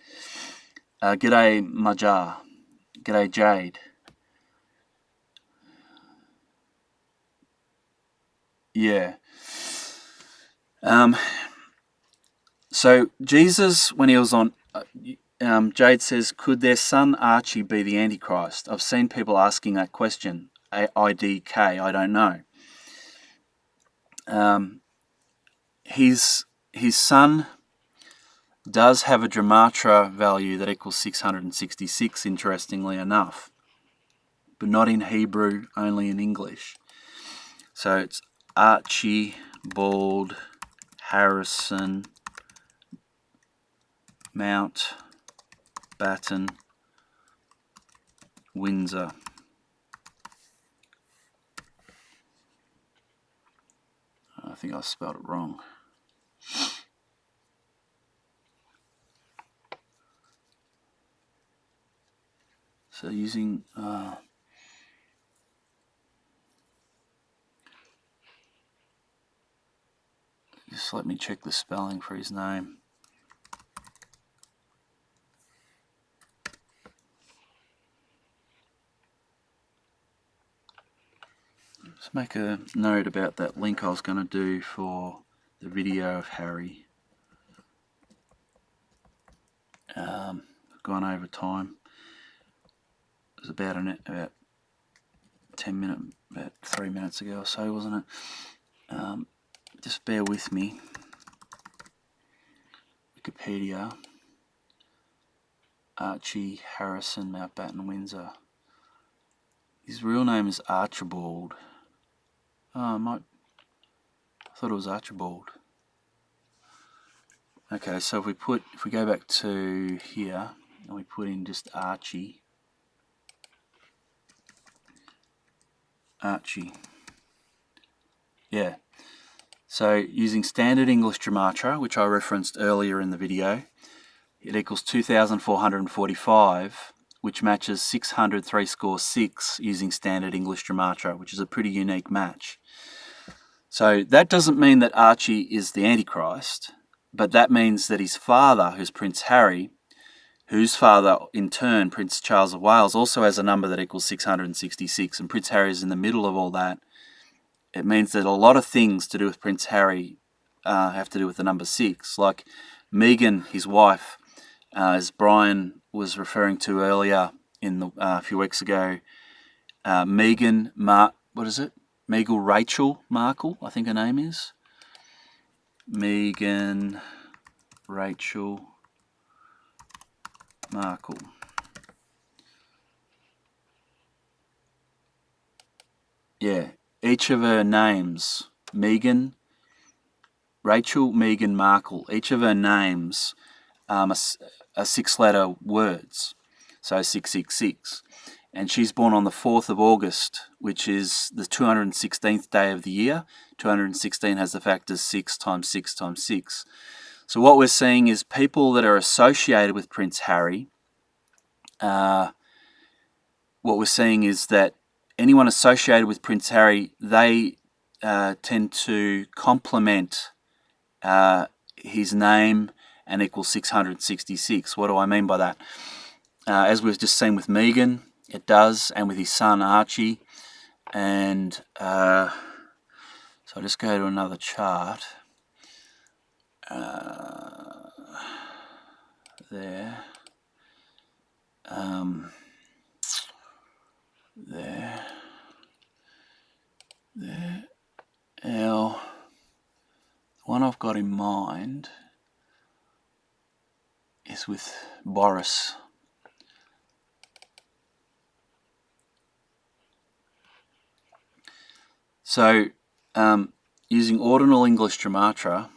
Speaker 1: G'day Majar. G'day Jade. Yeah. So Jesus, when he was on, Jade says, could their son Archie be the Antichrist? I've seen people asking that question. IDK, I don't know. His son does have a Gematria value that equals 666, interestingly enough, but not in Hebrew, only in English. So it's Archibald Harrison Mountbatten Windsor. I think I spelled it wrong. So using just let me check the spelling for his name. Let's make a note about that link I was going to do for the video of Harry. Gone over time. It was about 3 minutes ago or so, wasn't it? Just bear with me. Wikipedia. Archie Harrison Mountbatten Windsor. His real name is Archibald. I thought it was Archibald. Okay, so if we go back to here and we put in just Archie. Yeah. So using standard English Gematria, which I referenced earlier in the video, it equals 2,445, which matches 600 using standard English Gematria, which is a pretty unique match. So that doesn't mean that Archie is the Antichrist, but that means that his father, who's Prince Harry, whose father, in turn, Prince Charles of Wales, also has a number that equals 666, and Prince Harry is in the middle of all that. It means that a lot of things to do with Prince Harry have to do with the number 6. Like Meghan, his wife, as Brian was referring to earlier a few weeks ago, Meghan Rachel Markle, I think her name is. Meghan Rachel Markle. Yeah, each of her names, Meghan, Rachel, Meghan Markle, each of her names are 6-letter words, so 666. and she's born on the 4th of August, which is the 216th day of the year. 216 has the factors 6 times 6 times 6. So what we're seeing is people that are associated with Prince Harry, what we're seeing is that anyone associated with Prince Harry, they tend to complement his name and equals 666. What do I mean by that? As we've just seen with Meghan, it does, and with his son Archie. And so I'll just go to another chart. There. There. There. Now, the one I've got in mind is with Boris. So, using ordinal English Gematria,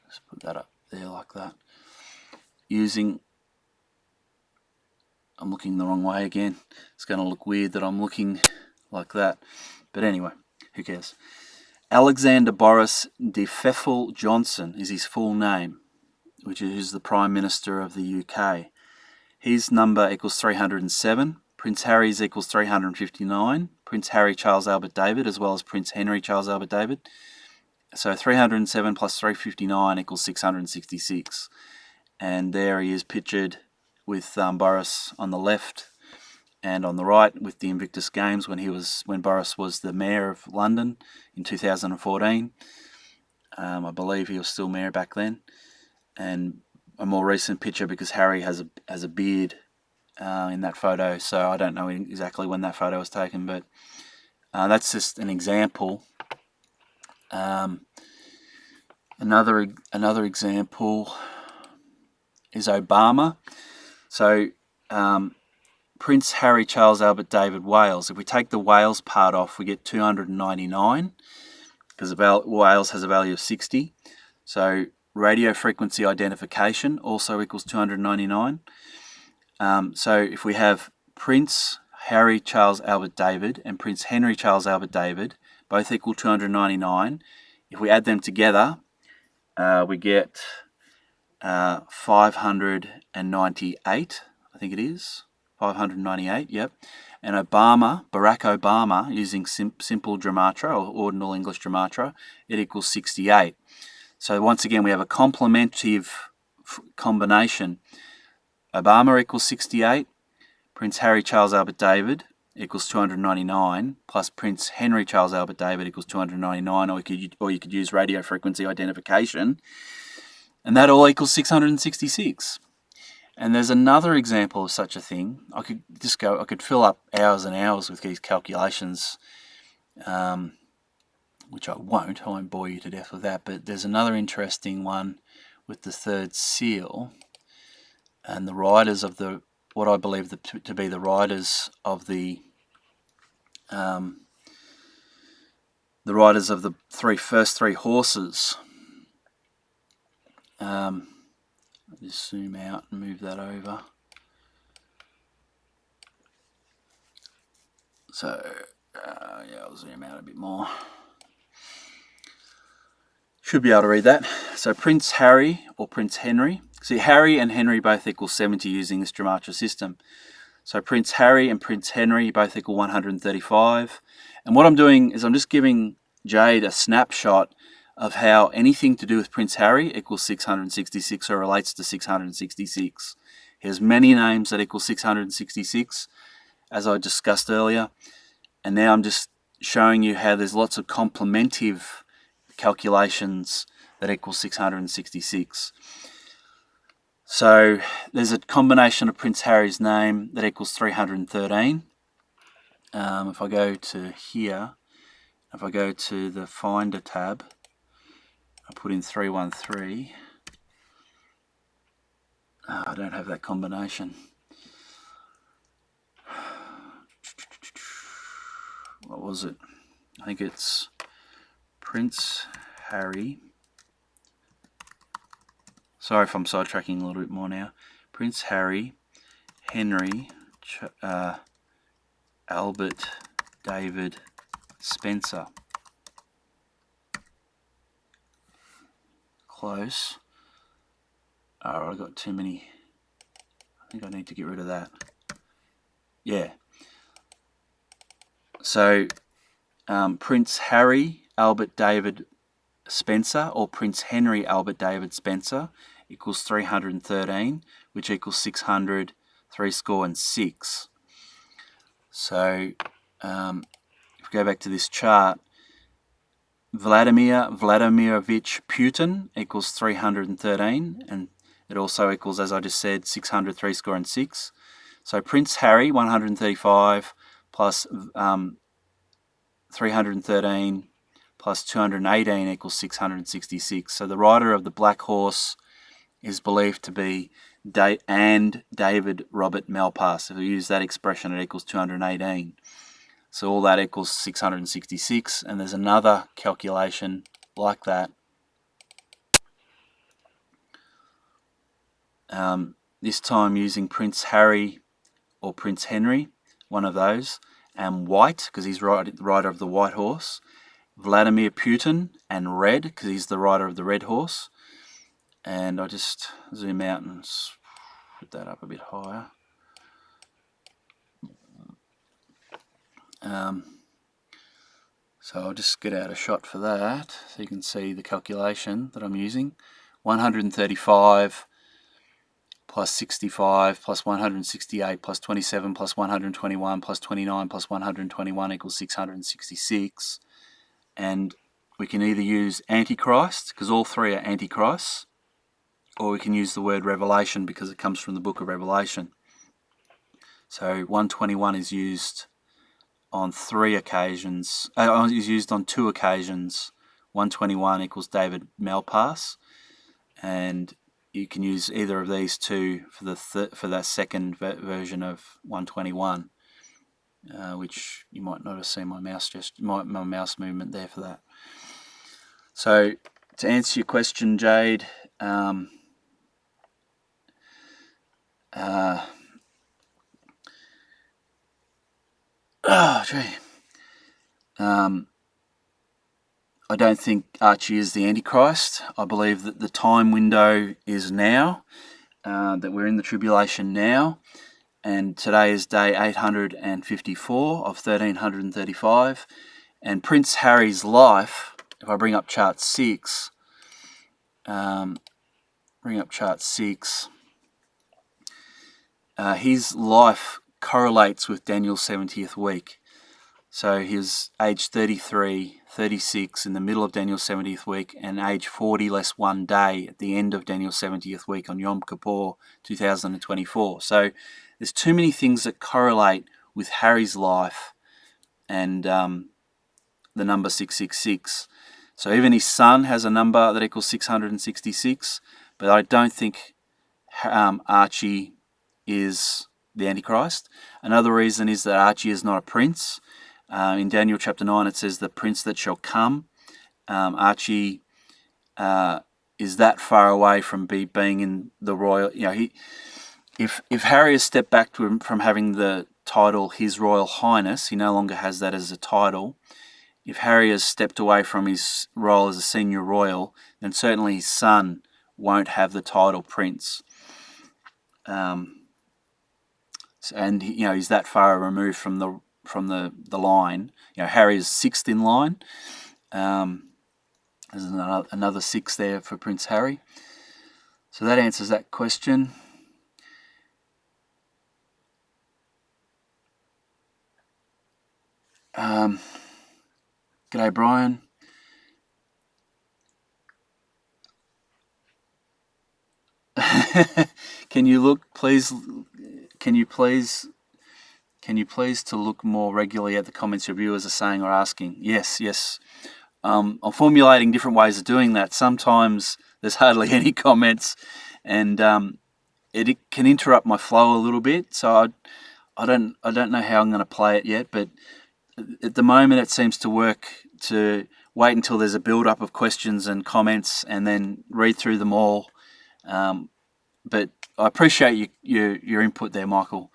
Speaker 1: let's put that up there like that. I'm looking the wrong way again. It's going to look weird that I'm looking like that. But anyway, who cares? Alexander Boris de Pfeffel Johnson is his full name, which is the Prime Minister of the UK. His number equals 307. Prince Harry's equals 359. Prince Harry Charles Albert David, as well as Prince Henry Charles Albert David. So 307 plus 359 equals 666. And there he is pictured with Boris on the left and on the right with the Invictus Games when Boris was the Mayor of London in 2014. I believe he was still Mayor back then. And a more recent picture because Harry has a beard in that photo, so I don't know exactly when that photo was taken, but that's just an example. Another example is Obama. So Prince Harry Charles Albert David Wales. If we take the Wales part off, we get 299 because Wales has a value of 60. So radio frequency identification also equals 299. So if we have Prince Harry Charles Albert David and Prince Henry Charles Albert David, both equal 299, if we add them together, we get 598, I think it is. 598, yep. And Barack Obama, using simple Gematria or ordinal English Gematria, it equals 68. So once again, we have a complementive combination. Obama equals 68, Prince Harry Charles Albert David equals 299, plus Prince Henry Charles Albert David equals 299, or you could use radio frequency identification, and that all equals 666. And there's another example of such a thing. I could fill up hours and hours with these calculations, which I won't bore you to death with that, but there's another interesting one with the third seal. And the riders of what I believe to be the riders of the first three horses. I'll just zoom out and move that over. So I'll zoom out a bit more. Should be able to read that. So Prince Harry or Prince Henry. See, Harry and Henry both equal 70 using this Gematria system. So Prince Harry and Prince Henry both equal 135. And what I'm doing is I'm just giving Jade a snapshot of how anything to do with Prince Harry equals 666 or relates to 666. He has many names that equal 666, as I discussed earlier. And now I'm just showing you how there's lots of complementive calculations that equal 666. So there's a combination of Prince Harry's name that equals 313. If I go to here, if I go to the Finder tab, I put in 313. I don't have that combination. What was it? I think it's Prince Harry. Sorry if I'm sidetracking a little bit more now. Prince Harry, Henry Albert David Spencer. Close. Oh, I got too many. I think I need to get rid of that. Yeah. So Prince Harry Albert David Spencer, or Prince Henry Albert David Spencer, equals 313, which equals 600, 6. So if we go back to this chart, Vladimir Vladimirovich Putin equals 313, and it also equals, as I just said, 600, 6. So Prince Harry, 135, plus 313 plus 218 equals 666. So the rider of the black horse is believed to be David Robert Malpass. If we use that expression, it equals 218. So all that equals 666, and there's another calculation like that. This time using Prince Harry or Prince Henry, one of those, and white, because he's the rider of the white horse, Vladimir Putin, and red, because he's the rider of the red horse. And I just zoom out and put that up a bit higher. So I'll just get out a shot for that so you can see the calculation that I'm using. 135 plus 65 plus 168 plus 27 plus 121 plus 29 plus 121 equals 666. And we can either use Antichrist, because all three are Antichrists, or we can use the word Revelation because it comes from the book of Revelation. So 121 is used on 3 occasions, is used on 2 occasions. 121 equals David Malpass, and you can use either of these two for that second version of 121, which you might not have seen my mouse movement there for that. So to answer your question, Jade, I don't think Archie is the Antichrist. I believe that the time window is now, that we're in the tribulation now, and today is day 854 of 1335, and Prince Harry's life, if I bring up chart 6, his life correlates with Daniel's 70th week. So he was age 33, 36 in the middle of Daniel's 70th week, and age 40 less 1 day at the end of Daniel's 70th week on Yom Kippur 2024. So there's too many things that correlate with Harry's life and the number 666. So even his son has a number that equals 666, but I don't think Archie is the Antichrist. Another reason is that Archie is not a prince. In Daniel chapter 9, it says the prince that shall come. Archie is that far away from being in the royal. If Harry has stepped back from having the title His Royal Highness, he no longer has that as a title. If Harry has stepped away from his role as a senior royal, then certainly his son won't have the title prince. And he's that far removed from the line. Harry is 6th in line. There's another 6 there for Prince Harry. So that answers that question. G'day, Brian. Can you look, please? Can you please to look more regularly at the comments your viewers are saying or asking? Yes. I'm formulating different ways of doing that. Sometimes there's hardly any comments, and it can interrupt my flow a little bit. So I don't know how I'm going to play it yet, but at the moment it seems to work to wait until there's a build-up of questions and comments and then read through them all. But I appreciate your input there, Michael.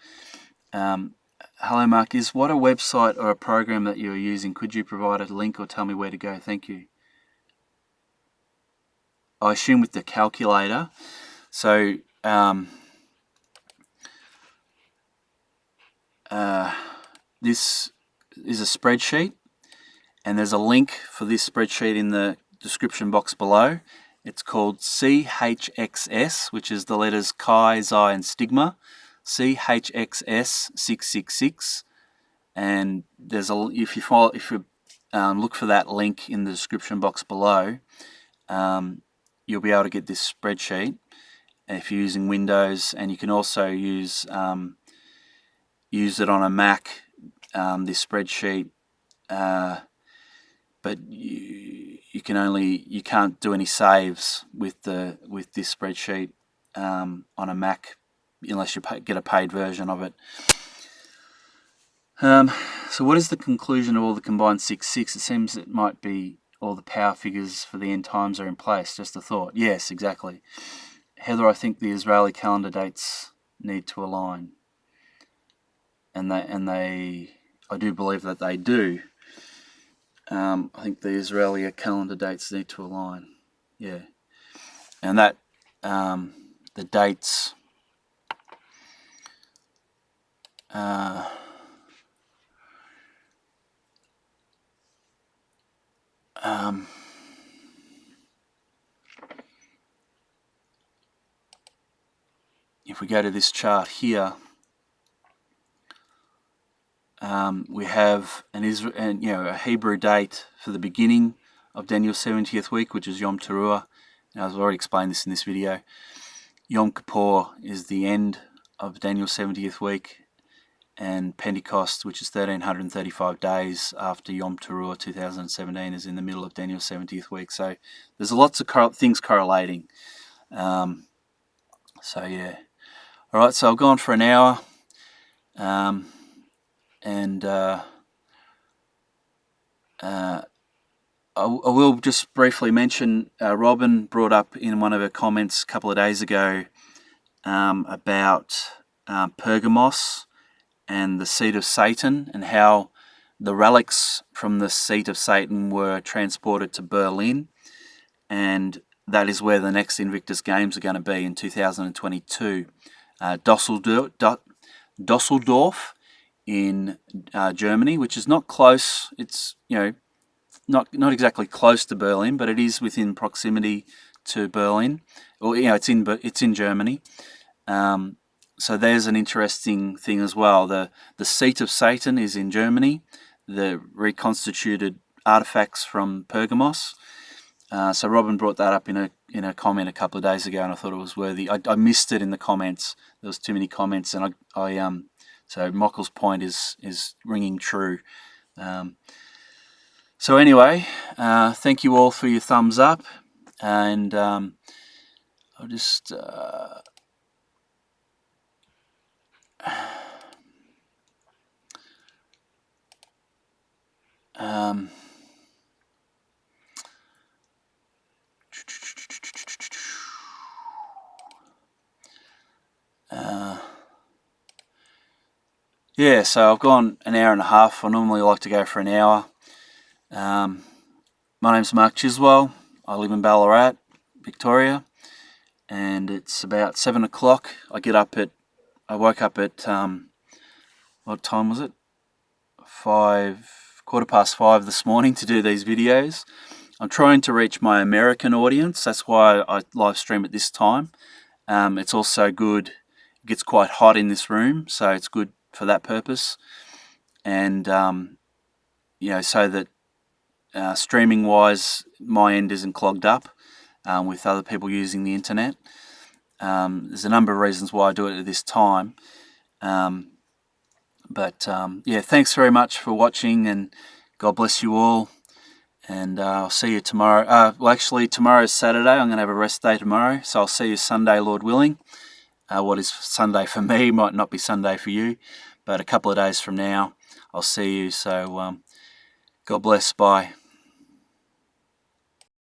Speaker 1: Hello, Mark. Is what a website or a program that you're using? Could you provide a link or tell me where to go? Thank you. I assume with the calculator. So this is a spreadsheet, and there's a link for this spreadsheet in the description box below. It's called CHXS, which is the letters Chi, Xi, and Stigma. CHXS 666, and there's if you look for that link in the description box below, you'll be able to get this spreadsheet if you're using Windows, and you can also use it on a Mac. This spreadsheet, but you can't do any saves with this spreadsheet on a Mac unless you get a paid version of it. So what is the conclusion of all the combined 6.6? It seems it might be all the power figures for the end times are in place. Just a thought. Yes, exactly. Heather, I think the Israeli calendar dates need to align, and I do believe that they do. I think the Israeli calendar dates need to align. Yeah, and that the dates. If we go to this chart here, we have a Hebrew date for the beginning of Daniel's 70th week, which is Yom Teruah. Now, I've already explained this in this video. Yom Kippur is the end of Daniel's 70th week, and Pentecost, which is 1,335 days after Yom Teruah 2017, is in the middle of Daniel's 70th week. So there's lots of things correlating. So yeah. All right, so I've gone for an hour, and I will just briefly mention, Robin brought up in one of her comments a couple of days ago about Pergamos and the seat of Satan, and how the relics from the seat of Satan were transported to Berlin, and that is where the next Invictus Games are going to be in 2022. Dusseldorf in Germany, which is not close. It's not exactly close to Berlin, but it is within proximity to Berlin. Or it's in Germany. So there's an interesting thing as well. The seat of Satan is in Germany. The reconstituted artifacts from Pergamos. So Robin brought that up in a comment a couple of days ago, and I thought it was worthy. I missed it in the comments. There was too many comments, and so Michael's point is ringing true. So anyway, thank you all for your thumbs up, and I'll just yeah, so I've gone an hour and a half. I normally like to go for an hour. My name's Mark Chiswell. I live in Ballarat, Victoria, and it's about 7 o'clock. I woke up at what time was it? 5:15 this morning to do these videos. I'm trying to reach my American audience. That's why I live stream at this time. It's also good. It gets quite hot in this room, so it's good for that purpose. And so that streaming wise, my end isn't clogged up with other people using the internet. There's a number of reasons why I do it at this time. But thanks very much for watching, and God bless you all. And I'll see you tomorrow. Actually, tomorrow's Saturday. I'm going to have a rest day tomorrow, so I'll see you Sunday, Lord willing. What is Sunday for me might not be Sunday for you, but a couple of days from now, I'll see you. So God bless. Bye.